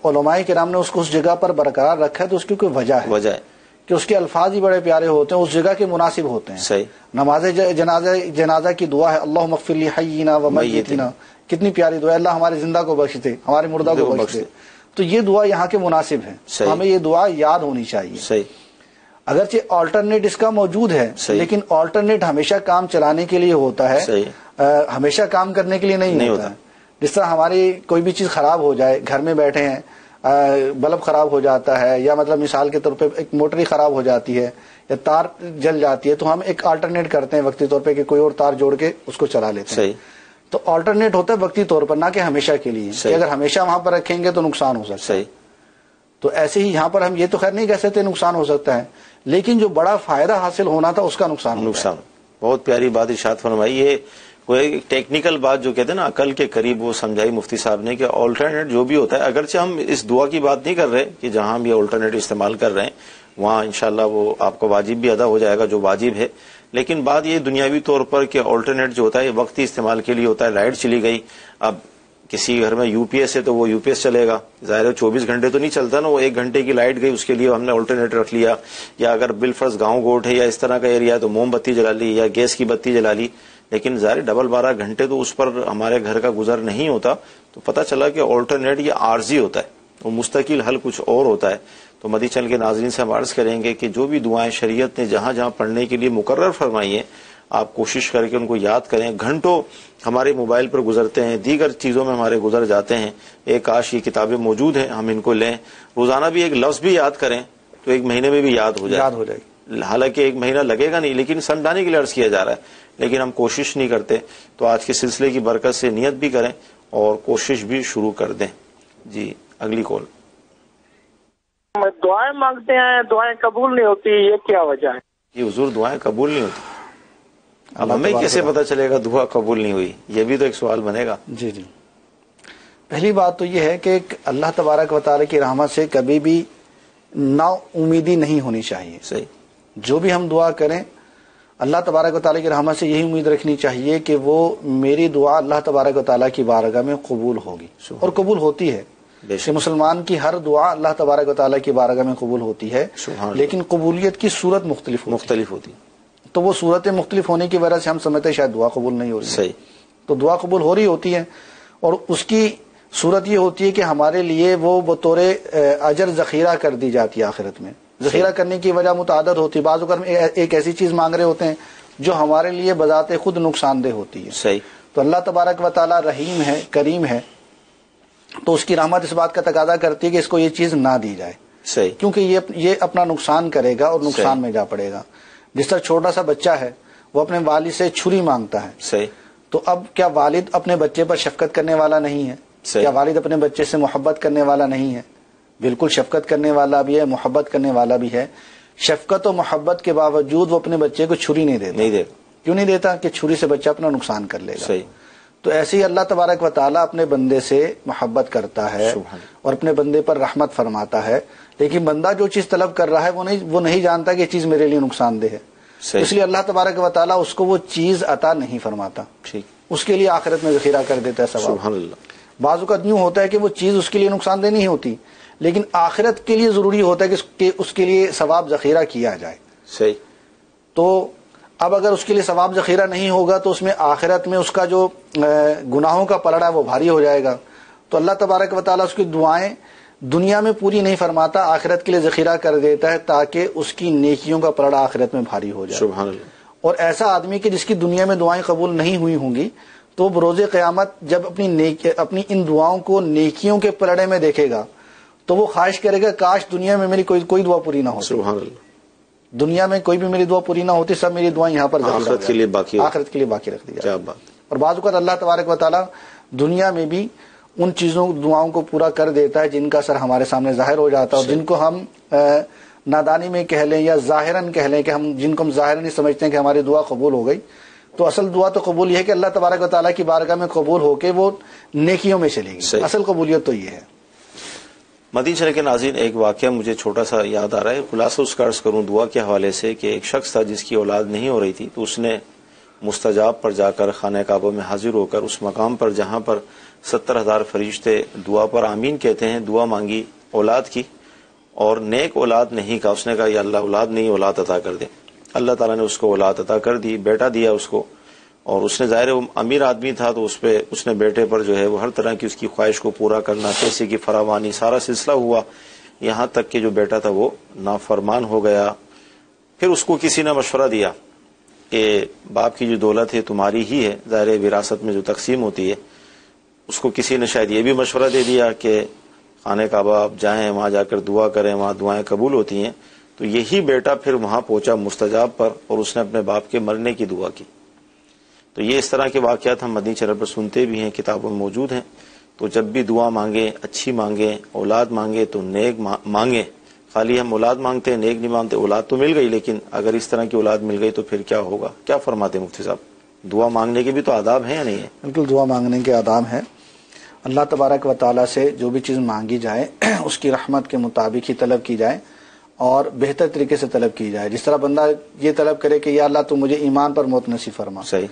علماء کرام نے اس کو اس جگہ پر برقرار رکھا ہے تو اس کی کوئی وجہ ہے کہ اس کے الفاظ ہی بڑے پیارے ہوتے ہیں، اس جگہ کے مناسب ہوتے ہیں. صحیح. نماز جنازہ کی دعا ہے اللہم اغفر لی حینا و میتنا، کتنی پیاری دعا ہے، اللہ ہمارے زندہ کو بخش دے، ہمارے مردہ کو بخش دے. تو یہ دعا یہاں کے مناسب ہے، ہمیں یہ دعا یاد ہونی چاہیے. صحیح. اگرچہ آلٹرنیٹ اس کا موجود ہے لیکن آلٹرنیٹ ہمیشہ کام چلانے کے لیے ہوتا ہے، ہمیشہ کام کرنے کے لیے نہیں ہوتا ہے. جس طرح ہماری کوئی بھی چیز خراب ہو جائے، گھر میں بیٹھے ہیں بلب خراب ہو جاتا ہے، یا مطلب مثال کے طور پہ ایک موٹر ہی خراب ہو جاتی ہے یا تار جل جاتی ہے، تو ہم ایک آلٹرنیٹ کرتے ہیں وقتی طور پہ کہ کوئی اور تار جوڑ کے اس کو چلا لیتے ہیں. تو آلٹرنیٹ ہوتا ہے وقتی طور پر، نہ کہ ہمیشہ کے لیے. کہ اگر ہمیشہ وہاں پر رکھیں گے تو نقصان ہو سکتا ہے. تو ایسے ہی یہاں پر ہم یہ تو خیر نہیں کہہ سکتے نقصان ہو سکتا ہے، لیکن جو بڑا فائدہ حاصل ہونا تھا اس کا نقصان بہت پیاری بات ارشاد فرمائی. یہ کوئی ٹیکنیکل بات جو کہتے ہیں نا عقل کے قریب، وہ سمجھائی مفتی صاحب نے کہ آلٹرنیٹ جو بھی ہوتا ہے، اگرچہ ہم اس دعا کی بات نہیں کر رہے کہ جہاں ہم یہ آلٹرنیٹ استعمال کر رہے ہیں وہاں انشاءاللہ وہ آپ کو واجب بھی ادا ہو جائے گا جو واجب ہے، لیکن بات یہ دنیاوی طور پر کہ آلٹرنیٹ جو ہوتا ہے یہ وقتی استعمال کے لیے ہوتا ہے. لائٹ چلی گئی، اب کسی گھر میں یو پی ایس ہے تو وہ یو پی ایس چلے گا، ظاہر ہے 24 گھنٹے تو نہیں چلتا نا، وہ 1 گھنٹے کی لائٹ گئی اس کے لیے ہم نے آلٹرنیٹ رکھ لیا. یا اگر بالفرض گاؤں گوٹ ہے یا اس طرح کا ایریا ہے تو موم بتی جلا لی یا گیس کی بتی جلا لی، لیکن ظاہر 12 گھنٹے تو اس پر ہمارے گھر کا گزر نہیں ہوتا. تو پتہ چلا کہ آلٹرنیٹ یہ عارضی ہوتا ہے، وہ مستقل حل کچھ اور ہوتا ہے. تو مدی چینل کے ناظرین سے ہم عرض کریں گے کہ جو بھی دعائیں شریعت نے جہاں جہاں پڑھنے کے لیے مقرر فرمائی ہیں آپ کوشش کر کے ان کو یاد کریں. گھنٹوں ہمارے موبائل پر گزرتے ہیں، دیگر چیزوں میں ہمارے گزر جاتے ہیں. ایک کاش یہ کتابیں موجود ہیں ہم ان کو لیں، روزانہ بھی ایک لفظ بھی یاد کریں تو 1 مہینے میں بھی یاد ہو جائے گی. حالانکہ 1 مہینہ لگے گا نہیں، لیکن سمجھانے کے لیے عرض کیا جا رہا ہے، لیکن ہم کوشش نہیں کرتے. تو آج کے سلسلے کی برکت سے نیت بھی کریں اور کوشش بھی شروع کر دیں. جی اگلی کال. دعائیں مانگتے ہیں، دعائیں قبول نہیں ہوتی، یہ کیا وجہ ہے؟ یہ حضور دعائیں قبول نہیں ہوتی، اب ہمیں کیسے پتا چلے گا دعا قبول نہیں ہوئی؟ یہ بھی تو ایک سوال بنے گا. جی پہلی بات تو یہ ہے کہ اللہ تبارک و تعالی کی رحمت سے کبھی بھی نا امیدی نہیں ہونی چاہیے. صحیح. جو بھی ہم دعا کریں اللہ تبارک و تعالی کی رحمت سے یہی امید رکھنی چاہیے کہ وہ میری دعا اللہ تبارک و تعالی کی بارگاہ میں قبول ہوگی، اور قبول ہوتی ہے. کہ مسلمان کی ہر دعا اللہ تبارک و تعالی کی بارگاہ میں قبول ہوتی ہے، لیکن قبولیت کی صورت مختلف ہوتی. تو وہ صورتیں مختلف ہونے کی وجہ سے ہم سمجھتے ہیں شاید دعا قبول نہیں ہو رہی. صحیح. تو دعا قبول ہو رہی ہوتی ہے، اور اس کی صورت یہ ہوتی ہے کہ ہمارے لیے وہ بطور اجر ذخیرہ کر دی جاتی ہے. آخرت میں ذخیرہ کرنے کی وجہ متعدد ہوتی ہے. بعض اوقات ہم ایک ایسی چیز مانگ رہے ہوتے ہیں جو ہمارے لیے بذات خود نقصان دہ ہوتی ہے. صحیح. تو اللہ تبارک و تعالی رحیم ہے، کریم ہے، تو اس کی رحمت اس بات کا تقاضا کرتی ہے کہ اس کو یہ چیز نہ دی جائے. صحیح. کیونکہ یہ اپنا نقصان کرے گا اور نقصان میں جا پڑے گا. جس طرح چھوٹا سا بچہ ہے وہ اپنے والد سے چھری مانگتا ہے. صحیح. تو اب کیا والد اپنے بچے پر شفقت کرنے والا نہیں ہے؟ کیا والد اپنے بچے سے محبت کرنے والا نہیں ہے؟ بالکل شفقت کرنے والا بھی ہے، محبت کرنے والا بھی ہے. شفقت و محبت کے باوجود وہ اپنے بچے کو چھری نہیں دیتا. کیوں نہیں دیتا؟ کہ چھری سے بچہ اپنا نقصان کر لے گا. صحیح. تو ایسے ہی اللہ تبارک و تعالیٰ اپنے بندے سے محبت کرتا ہے اور اپنے بندے پر رحمت فرماتا ہے، لیکن بندہ جو چیز طلب کر رہا ہے وہ نہیں جانتا کہ یہ چیز میرے لیے نقصان دہ ہے. اس لیے اللہ تبارک و تعالیٰ اس کو وہ چیز عطا نہیں فرماتا، اس کے لیے آخرت میں ذخیرہ کر دیتا ہے ثواب. بعض اوقات یوں ہوتا ہے کہ وہ چیز اس کے لیے نقصان دہ نہیں ہوتی، لیکن آخرت کے لیے ضروری ہوتا ہے کہ اس کے لیے ثواب ذخیرہ کیا جائے. صحیح. تو اب اگر اس کے لیے ثواب ذخیرہ نہیں ہوگا تو اس میں آخرت میں اس کا جو گناہوں کا پلڑا ہے وہ بھاری ہو جائے گا. تو اللہ تبارک و تعالیٰ اس کی دعائیں دنیا میں پوری نہیں فرماتا، آخرت کے لیے ذخیرہ کر دیتا ہے تاکہ اس کی نیکیوں کا پلڑا آخرت میں بھاری ہو جائے. سبحان اللہ. اور ایسا آدمی کہ جس کی دنیا میں دعائیں قبول نہیں ہوئی ہوں گی، تو بروز قیامت جب اپنی ان دعاؤں کو نیکیوں کے پلڑے میں دیکھے گا تو وہ خواہش کرے گا کاش دنیا میں میری کوئی دعا پوری نہ ہو. سبحان اللہ. دنیا میں کوئی بھی میری دعا پوری نہ ہوتی، سب میری دعائیں یہاں پر آخرت کے لیے باقی رکھ دی جائے. اور بعض اوقات اللہ تبارک و تعالیٰ دنیا میں بھی ان دعاؤں کو پورا کر دیتا ہے جن کا اثر ہمارے سامنے ظاہر ہو جاتا ہے، اور جن کو ہم نادانی میں کہہ لیں یا ظاہراً کہہ لیں کہ جن کو ہم ظاہراً ہی سمجھتے ہیں کہ ہماری دعا قبول ہو گئی، تو اصل دعا تو قبول یہ ہے کہ اللہ تبارک و تعالیٰ کی بارگاہ میں قبول ہو کے وہ نیکیوں میں چلی گئی. اصل قبولیت تو یہ ہے. مدینہ شریف کے ناظرین، ایک واقعہ مجھے چھوٹا سا یاد آ رہا ہے، خلاصہ اس کا عرض کروں دعا کے حوالے سے کہ ایک شخص تھا جس کی اولاد نہیں ہو رہی تھی، تو اس نے مستجاب پر جا کر خانہ کعبہ میں حاضر ہو کر اس مقام پر جہاں پر 70,000 فرشتے دعا پر آمین کہتے ہیں، دعا مانگی اولاد کی، اور نیک اولاد نہیں کہا. اس نے کہا یا اللہ اولاد نہیں، اولاد عطا کر دے. اللہ تعالیٰ نے اس کو اولاد عطا کر دی، بیٹا دیا اس کو. اور اس نے ظاہر امیر آدمی تھا تو اس نے بیٹے پر جو ہے وہ ہر طرح کی اس کی خواہش کو پورا کرنا، پیسے کی فراوانی، سارا سلسلہ ہوا، یہاں تک کہ جو بیٹا تھا وہ نافرمان ہو گیا. پھر اس کو کسی نے مشورہ دیا کہ باپ کی جو دولت ہے تمہاری ہی ہے، ظاہر وراثت میں جو تقسیم ہوتی ہے. اس کو کسی نے شاید یہ بھی مشورہ دے دیا کہ خانہ کعبہ آپ جائیں، وہاں جا کر دعا کریں، وہاں دعائیں قبول ہوتی ہیں. تو یہی بیٹا پھر وہاں پہنچا مستجاب پر اور اس نے اپنے باپ کے مرنے کی دعا کی. تو یہ اس طرح کے واقعات ہم مدنی چینل پر سنتے بھی ہیں، کتابوں میں موجود ہیں. تو جب بھی دعا مانگے اچھی مانگے، اولاد مانگے تو نیک مانگے. خالی ہم اولاد مانگتے ہیں، نیک نہیں مانگتے. اولاد تو مل گئی، لیکن اگر اس طرح کی اولاد مل گئی تو پھر کیا ہوگا؟ کیا فرماتے ہیں مفتی صاحب؟ دعا مانگنے کے بھی تو آداب ہیں یا نہیں ہے؟ بالکل دعا مانگنے کے آداب ہیں. اللہ تبارک و تعالیٰ سے جو بھی چیز مانگی جائے اس کی رحمت کے مطابق ہی طلب کی جائے اور بہتر طریقے سے طلب کی جائے. جس طرح بندہ یہ طلب کرے کہ یا اللہ تو مجھے ایمان پر موت نصیب فرما. صحیح.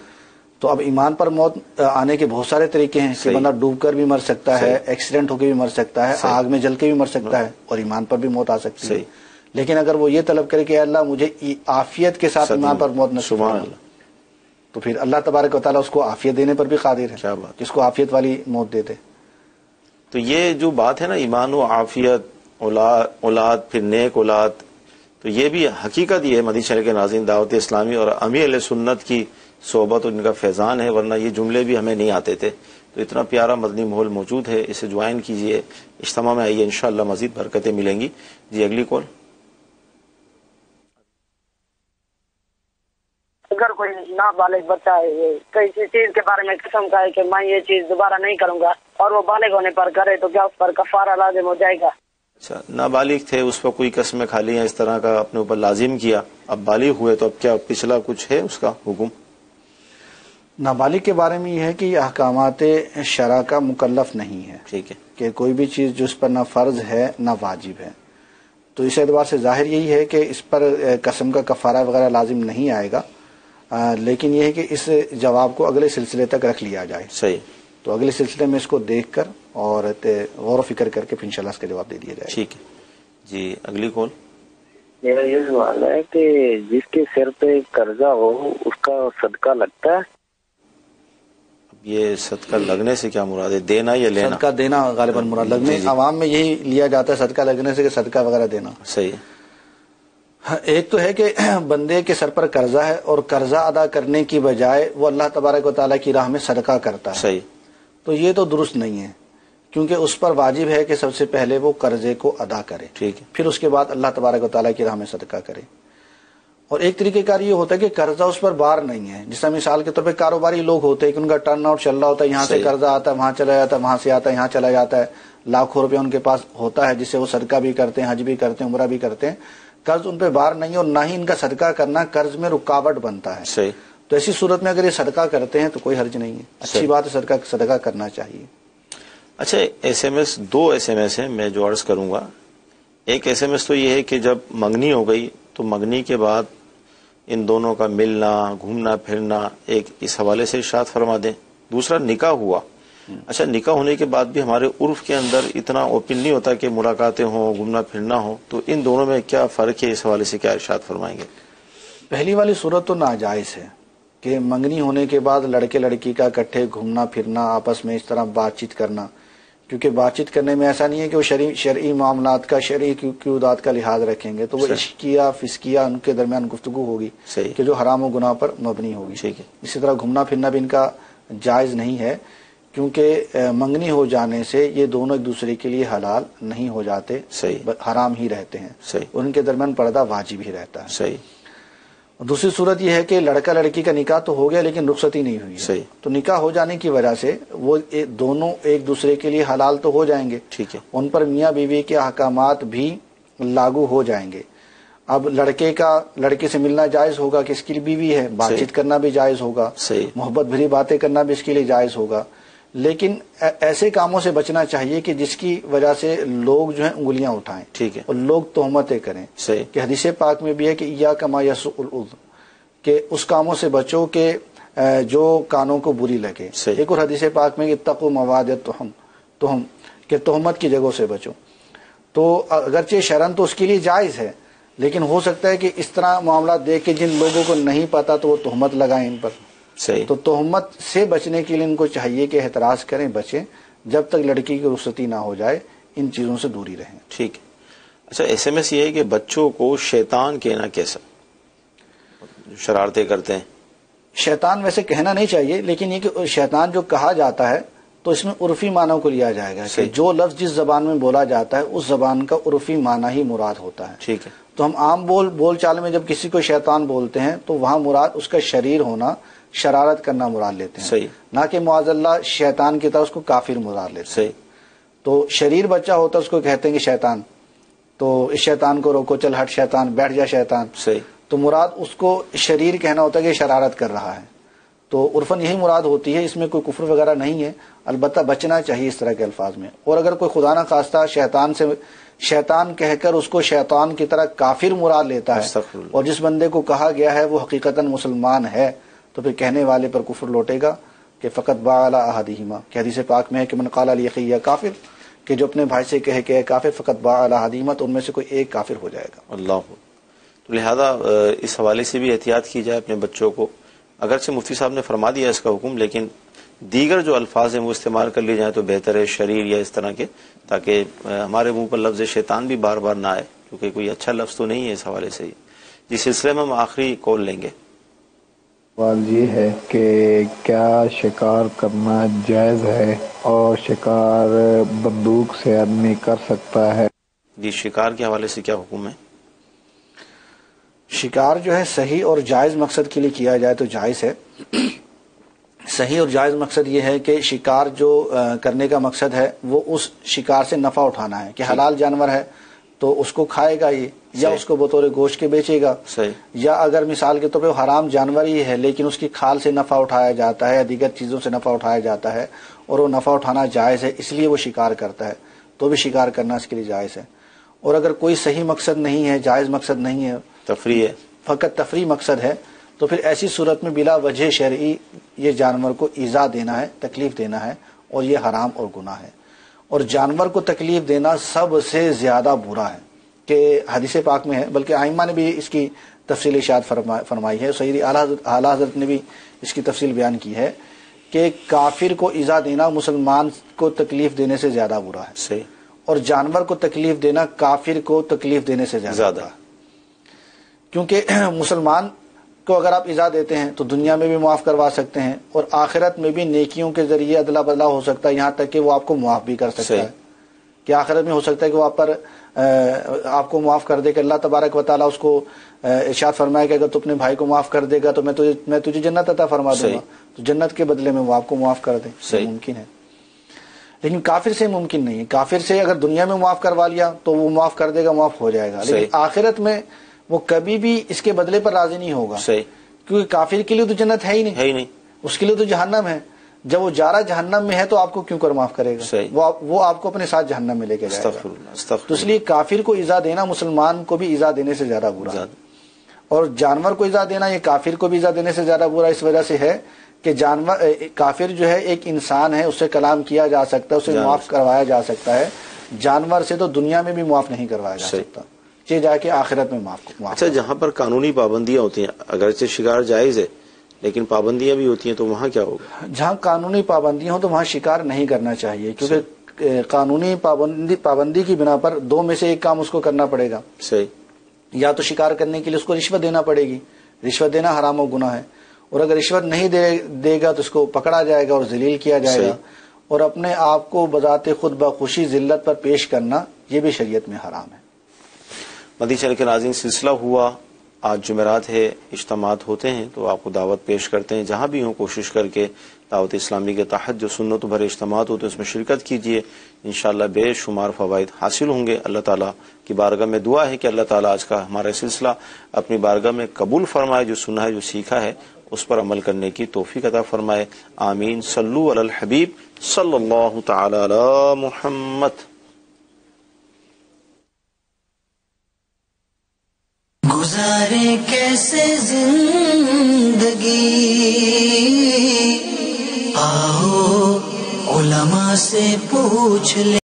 تو اب ایمان پر موت آنے کے بہت سارے طریقے ہیں کہ بندہ ڈوب کر بھی مر سکتا ہے، ایکسیڈنٹ ہو کے بھی مر سکتا ہے، آگ میں جل کے بھی مر سکتا ہے، اور ایمان پر بھی موت آ سکتی ہے. لیکن اگر وہ یہ طلب کرے کہ یا اللہ مجھے عافیت کے ساتھ ایمان پر موت نصیب فرما، تو پھر اللہ تبارک و تعالیٰ اس کو عافیت دینے پر بھی قادر ہے، جس کو عافیت والی موت دے دے. تو یہ جو بات ہے نا، ایمان و عافیت، اولاد پھر نیک اولاد، تو یہ بھی حقیقت یہ ہے مدنی چینل کے ناظرین، دعوت اسلامی اور امیر اہل سنت کی صحبت اور ان کا فیضان ہے، ورنہ یہ جملے بھی ہمیں نہیں آتے تھے. تو اتنا پیارا مدنی ماحول موجود ہے، اسے جوائن کیجئے، اجتماع میں آئیے، انشاءاللہ مزید برکتیں ملیں گی. جی اگلی کال. اگر کوئی نابالغ بچہ کسی چیز کے بارے میں قسم کا ہے کہ میں یہ چیز دوبارہ نہیں کروں گا اور وہ بالغ ہونے پر کرے تو کیا اس پر کفارہ لازم ہو جائے گا؟ اچھا، نابالغ تھے، اس پر کوئی قسمیں کھا لی ہیں، اس طرح کا اپنے اوپر لازم کیا، اب بالغ ہوئے تو اب کیا پچھلا کچھ ہے اس کا حکم؟ نابالغ کے بارے میں یہ ہے کہ یہ احکامات شرع کا مکلف نہیں ہے. ٹھیک ہے. کہ کوئی بھی چیز جو اس پر نہ فرض ہے نہ واجب ہے، تو اس اعتبار سے ظاہر یہی ہے کہ اس پر قسم کا کفارہ وغیرہ لازم نہیں آئے گا. لیکن یہ ہے کہ اس جواب کو اگلے سلسلے تک رکھ لیا جائے. صحیح. تو اگلے سلسلے میں اس کو دیکھ کر اور غور و فکر کر کے پھر انشاءاللہ اس کا جواب دے دیا جائے. ٹھیک ہے. جی اگلی کال. میرا یہ سوال ہے کہ جس کے سر پہ قرضہ ہو اس کا صدقہ لگتا ہے؟ اب یہ صدقہ لگنے سے کیا مراد ہے؟ دینا یا لینا؟ صدقہ دینا غالباً مراد. لگنے عوام میں یہی لیا جاتا ہے صدقہ لگنے سے کہ صدقہ وغیرہ دینا. صحیح. ایک تو ہے کہ بندے کے سر پر قرضہ ہے اور قرضہ ادا کرنے کی بجائے وہ اللہ تبارک و تعالیٰ کی راہ میں صدقہ کرتا ہے. صحیح. تو یہ تو درست نہیں ہے، کیونکہ اس پر واجب ہے کہ سب سے پہلے وہ قرضے کو ادا کرے. ٹھیک ہے. پھر اس کے بعد اللہ تبارک و تعالیٰ کی راہ میں صدقہ کرے. اور ایک طریقہ کار یہ ہوتا ہے کہ قرضہ اس پر بار نہیں ہے. جس طرح مثال کے طور پہ کاروباری لوگ ہوتے ہیں کہ ان کا ٹرن آؤٹ چل رہا ہوتا ہے، یہاں سے قرضہ آتا ہے وہاں چلا جاتا ہے، وہاں سے آتا ہے یہاں چلا جاتا ہے، لاکھوں روپے ان کے پاس ہوتا ہے جس سے وہ صدقہ بھی کرتے ہیں، حج بھی کرتے ہیں، عمرہ بھی کرتے ہیں. قرض ان پہ بار نہیں ہے اور نہ ہی ان کا صدقہ کرنا قرض میں رکاوٹ بنتا ہے. صحیح. تو ایسی صورت میں اگر یہ صدقہ کرتے ہیں تو کوئی حرج نہیں ہے، اچھی بات ہے، صدقہ کرنا چاہیے. اچھا، ایس ایم ایس، دو ایس ایم ایس ہیں میں جو عرض کروں گا. ایک ایس ایم ایس تو یہ ہے کہ جب منگنی ہو گئی تو منگنی کے بعد ان دونوں کا ملنا، گھومنا پھرنا، ایک اس حوالے سے ارشاد فرما دیں. دوسرا نکاح ہوا. اچھا، نکاح ہونے کے بعد بھی ہمارے عرف کے اندر اتنا اوپن نہیں ہوتا کہ ملاقاتیں ہوں، گھومنا پھرنا ہو، تو ان دونوں میں کیا فرق ہے؟ اس حوالے سے کیا ارشاد فرمائیں گے؟ پہلی والی صورت تو ناجائز ہے کہ منگنی ہونے کے بعد لڑکے لڑکی کا اکٹھے گھومنا پھرنا، آپس میں اس طرح بات چیت کرنا. کیونکہ بات چیت کرنے میں ایسا نہیں ہے کہ وہ شرعی معاملات کا، شرعی قیودات کا لحاظ رکھیں گے، تو وہ عشقیہ فسقیہ ان کے درمیان گفتگو ہوگی کہ جو حرام و گناہ پر مبنی ہوگی. اسی طرح گھومنا پھرنا بھی ان کا جائز نہیں ہے، کیونکہ منگنی ہو جانے سے یہ دونوں ایک دوسرے کے لیے حلال نہیں ہو جاتے، حرام ہی رہتے ہیں، ان کے درمیان پردہ واجب ہی رہتا ہے. صحیح. دوسری صورت یہ ہے کہ لڑکا لڑکی کا نکاح تو ہو گیا لیکن رخصتی نہیں ہوئی. صحیح. تو نکاح ہو جانے کی وجہ سے وہ دونوں ایک دوسرے کے لیے حلال تو ہو جائیں گے. ٹھیک ہے. ان پر میاں بیوی کے احکامات بھی لاگو ہو جائیں گے. اب لڑکے کا لڑکے سے ملنا جائز ہوگا کہ اس کی بیوی ہے، بات چیت کرنا بھی جائز ہوگا، محبت بھری باتیں کرنا بھی اس کے لیے جائز ہوگا. لیکن ایسے کاموں سے بچنا چاہیے کہ جس کی وجہ سے لوگ جو ہیں انگلیاں اٹھائیں. ٹھیک ہے. اور لوگ تہمتیں کریں. کہ حدیث پاک میں بھی ہے کہ ایاک ما یسوء العذر، کہ اس کاموں سے بچو کہ جو کانوں کو بری لگے. ایک اور حدیث پاک میں اتقوا مواد التہم، کہ تہمت کی جگہوں سے بچو. تو اگرچہ شرعن تو اس کے لیے جائز ہے، لیکن ہو سکتا ہے کہ اس طرح معاملات دیکھ کے جن لوگوں کو نہیں پتا تو وہ تہمت لگائیں ان پر. تو تہمت سے بچنے کے لیے ان کو چاہیے کہ احتراز کریں، بچیں، جب تک لڑکی کی رخصتی نہ ہو جائے ان چیزوں سے دوری رہیں. ٹھیک ہے. اچھا، ایس ایم ایس یہ ہے کہ بچوں کو شیطان کہنا کیسا؟ شرارتیں کرتے ہیں. شیطان ویسے کہنا نہیں چاہیے، لیکن یہ کہ شیطان جو کہا جاتا ہے تو اس میں عرفی معنوں کو لیا جائے گا کہ جو لفظ جس زبان میں بولا جاتا ہے اس زبان کا عرفی معنی ہی مراد ہوتا ہے. ٹھیک ہے. تو ہم عام بول چال میں جب کسی کو شیطان بولتے ہیں تو وہاں مراد اس کا شریر ہونا، شرارت کرنا مراد لیتے ہیں. صحیح. نہ کہ معاذ اللہ شیطان کی طرح اس کو کافر مراد لیتے ہیں. صحیح. تو شریر بچہ ہوتا ہے اس کو کہتے ہیں کہ شیطان، تو اس شیطان کو روکو، چل ہٹ شیطان، بیٹھ جا شیطان. صحیح. تو مراد اس کو شریر کہنا ہوتا ہے کہ شرارت کر رہا ہے. تو عرفاً یہی مراد ہوتی ہے، اس میں کوئی کفر وغیرہ نہیں ہے، البتہ بچنا چاہیے اس طرح کے الفاظ میں. اور اگر کوئی خدا نہ خواستہ شیطان کہہ کر اس کو شیطان کی طرح کافر مراد لیتا ہے اور جس بندے کو کہا گیا ہے وہ حقیقتاً مسلمان ہے، تو پھر کہنے والے پر کفر لوٹے گا کہ فقط با علی احدہما، کہ حدیث پاک میں ہے کہ من قال لی اخی یا کافر، کہ جو اپنے بھائی سے کہے کہ کافر، فقط با علی احدہما، تو ان میں سے کوئی ایک کافر ہو جائے گا. اللہ. تو لہذا اس حوالے سے بھی احتیاط کی جائے اپنے بچوں کو. اگرچہ مفتی صاحب نے فرما دیا اس کا حکم، لیکن دیگر جو الفاظ ہیں وہ استعمال کر لی جائیں تو بہتر ہے، شریر یا اس طرح کے، تاکہ ہمارے منہ پر لفظ شیطان بھی بار بار نہ آئے، کیونکہ کوئی اچھا لفظ تو نہیں ہے اس حوالے سے. جس سلسلے میں ہم آخری کال لیں گے. سوال یہ ہے کہ کیا شکار کرنا جائز ہے اور شکار بندوق سے آدمی کر سکتا ہے؟ جی، شکار کے حوالے سے کیا حکم ہے؟ شکار جو ہے صحیح اور جائز مقصد کے لیے کیا جائے تو جائز ہے. صحیح اور جائز مقصد یہ ہے کہ شکار جو کرنے کا مقصد ہے وہ اس شکار سے نفع اٹھانا ہے، کہ حلال جانور ہے تو اس کو کھائے گا یہ، یا اس کو بطور گوشت کے بیچے گا، یا اگر مثال کے طور پہ حرام جانور ہی ہے لیکن اس کی کھال سے نفع اٹھایا جاتا ہے یا دیگر چیزوں سے نفع اٹھایا جاتا ہے اور وہ نفع اٹھانا جائز ہے اس لیے وہ شکار کرتا ہے، تو بھی شکار کرنا اس کے لیے جائز ہے. اور اگر کوئی صحیح مقصد نہیں ہے، جائز مقصد نہیں ہے، تفریح ہے، فقط تفریح مقصد ہے، تو پھر ایسی صورت میں بلا وجہ شرعی یہ جانور کو ایذا دینا ہے، تکلیف دینا ہے، اور یہ حرام اور گناہ ہے. اور جانور کو تکلیف دینا سب سے زیادہ برا ہے، کہ حدیث پاک میں ہے، بلکہ ائمہ نے بھی اس کی تفصیل ارشاد فرمائی ہے، سید اعلیٰ حضرت نے بھی اس کی تفصیل بیان کی ہے کہ کافر کو ایذا دینا مسلمان کو تکلیف دینے سے زیادہ برا ہے. صحیح. اور جانور کو تکلیف دینا کافر کو تکلیف دینے سے زیادہ برا ہے. کیونکہ مسلمان کو اگر آپ ایذا دیتے ہیں تو دنیا میں بھی معاف کروا سکتے ہیں اور آخرت میں بھی نیکیوں کے ذریعے ادلا بدلا ہو سکتا ہے، یہاں تک کہ وہ آپ کو معاف بھی کر سکتا ہے. کہ آخرت میں ہو سکتا ہے کہ وہ آپ کو معاف کر دے، کہ اللہ تبارک و تعالیٰ اس کو ارشاد فرمائے کہ اگر تو اپنے بھائی کو معاف کر دے گا تو میں تجھے جنت عطا فرما دوں گا، تو جنت کے بدلے میں وہ آپ کو معاف کر دے. ممکن ہے، لیکن کافر سے ممکن نہیں ہے. کافر سے اگر دنیا میں معاف کروا لیا تو وہ معاف کر دے گا، معاف ہو جائے گا، لیکن آخرت میں وہ کبھی بھی اس کے بدلے پر راضی نہیں ہوگا. کیونکہ کافر کے لیے تو جنت ہے ہی نہیں، اس کے لیے تو جہنم ہے. جب وہ جا رہا جہنم میں ہے تو آپ کو کیوں کر معاف کرے گا؟ وہ آپ کو اپنے ساتھ جہنم میں لے کے جائے گا. تو اس لیے کافر کو ایذا دینا مسلمان کو بھی ایذا دینے سے زیادہ برا ہے، اور جانور کو ایذا دینا یہ کافر کو بھی ایذا دینے سے زیادہ برا اس وجہ سے ہے کہ کافر جو ہے ایک انسان ہے، اس سے کلام کیا جا سکتا ہے، اسے معاف کروایا جا سکتا ہے. جانور سے تو دنیا میں بھی معاف نہیں کروایا جا سکتا، یہ جا کے آخرت میں معاف. اچھا، جہاں پر قانونی پابندیاں ہوتی ہیں، اگرچہ شکار جائز ہے لیکن پابندیاں بھی ہوتی ہیں، تو وہاں کیا ہوگا؟ جہاں قانونی پابندیاں ہوں تو وہاں شکار نہیں کرنا چاہیے، کیونکہ قانونی پابندی کی بنا پر دو میں سے ایک کام اس کو کرنا پڑے گا. صحیح. یا تو شکار کرنے کے لیے اس کو رشوت دینا پڑے گی، رشوت دینا حرام و گناہ ہے، اور اگر رشوت نہیں دے گا تو اس کو پکڑا جائے گا اور ذلیل کیا جائے گا. اور اپنے آپ کو بذات خود بخوشی ذلت پر پیش کرنا یہ بھی شریعت میں حرام ہے. مدنی چینل کے ناظرین، سلسلہ ہوا آج جمعرات ہے، اجتماعات ہوتے ہیں تو آپ کو دعوت پیش کرتے ہیں، جہاں بھی ہوں کوشش کر کے دعوت اسلامی کے تحت جو سنت بھرے اجتماعات ہوتے ہیں اس میں شرکت کیجیے، انشاءاللہ بے شمار فوائد حاصل ہوں گے. اللہ تعالیٰ کی بارگاہ میں دعا ہے کہ اللہ تعالیٰ آج کا ہمارا سلسلہ اپنی بارگاہ میں قبول فرمائے، جو سنا ہے جو سیکھا ہے اس پر عمل کرنے کی توفیق عطا فرمائے. آمین. صلو علی الحبیب صلی اللہ تعالی علی محمد. گزارے کیسے زندگی، آؤ علماء سے پوچھ لیں.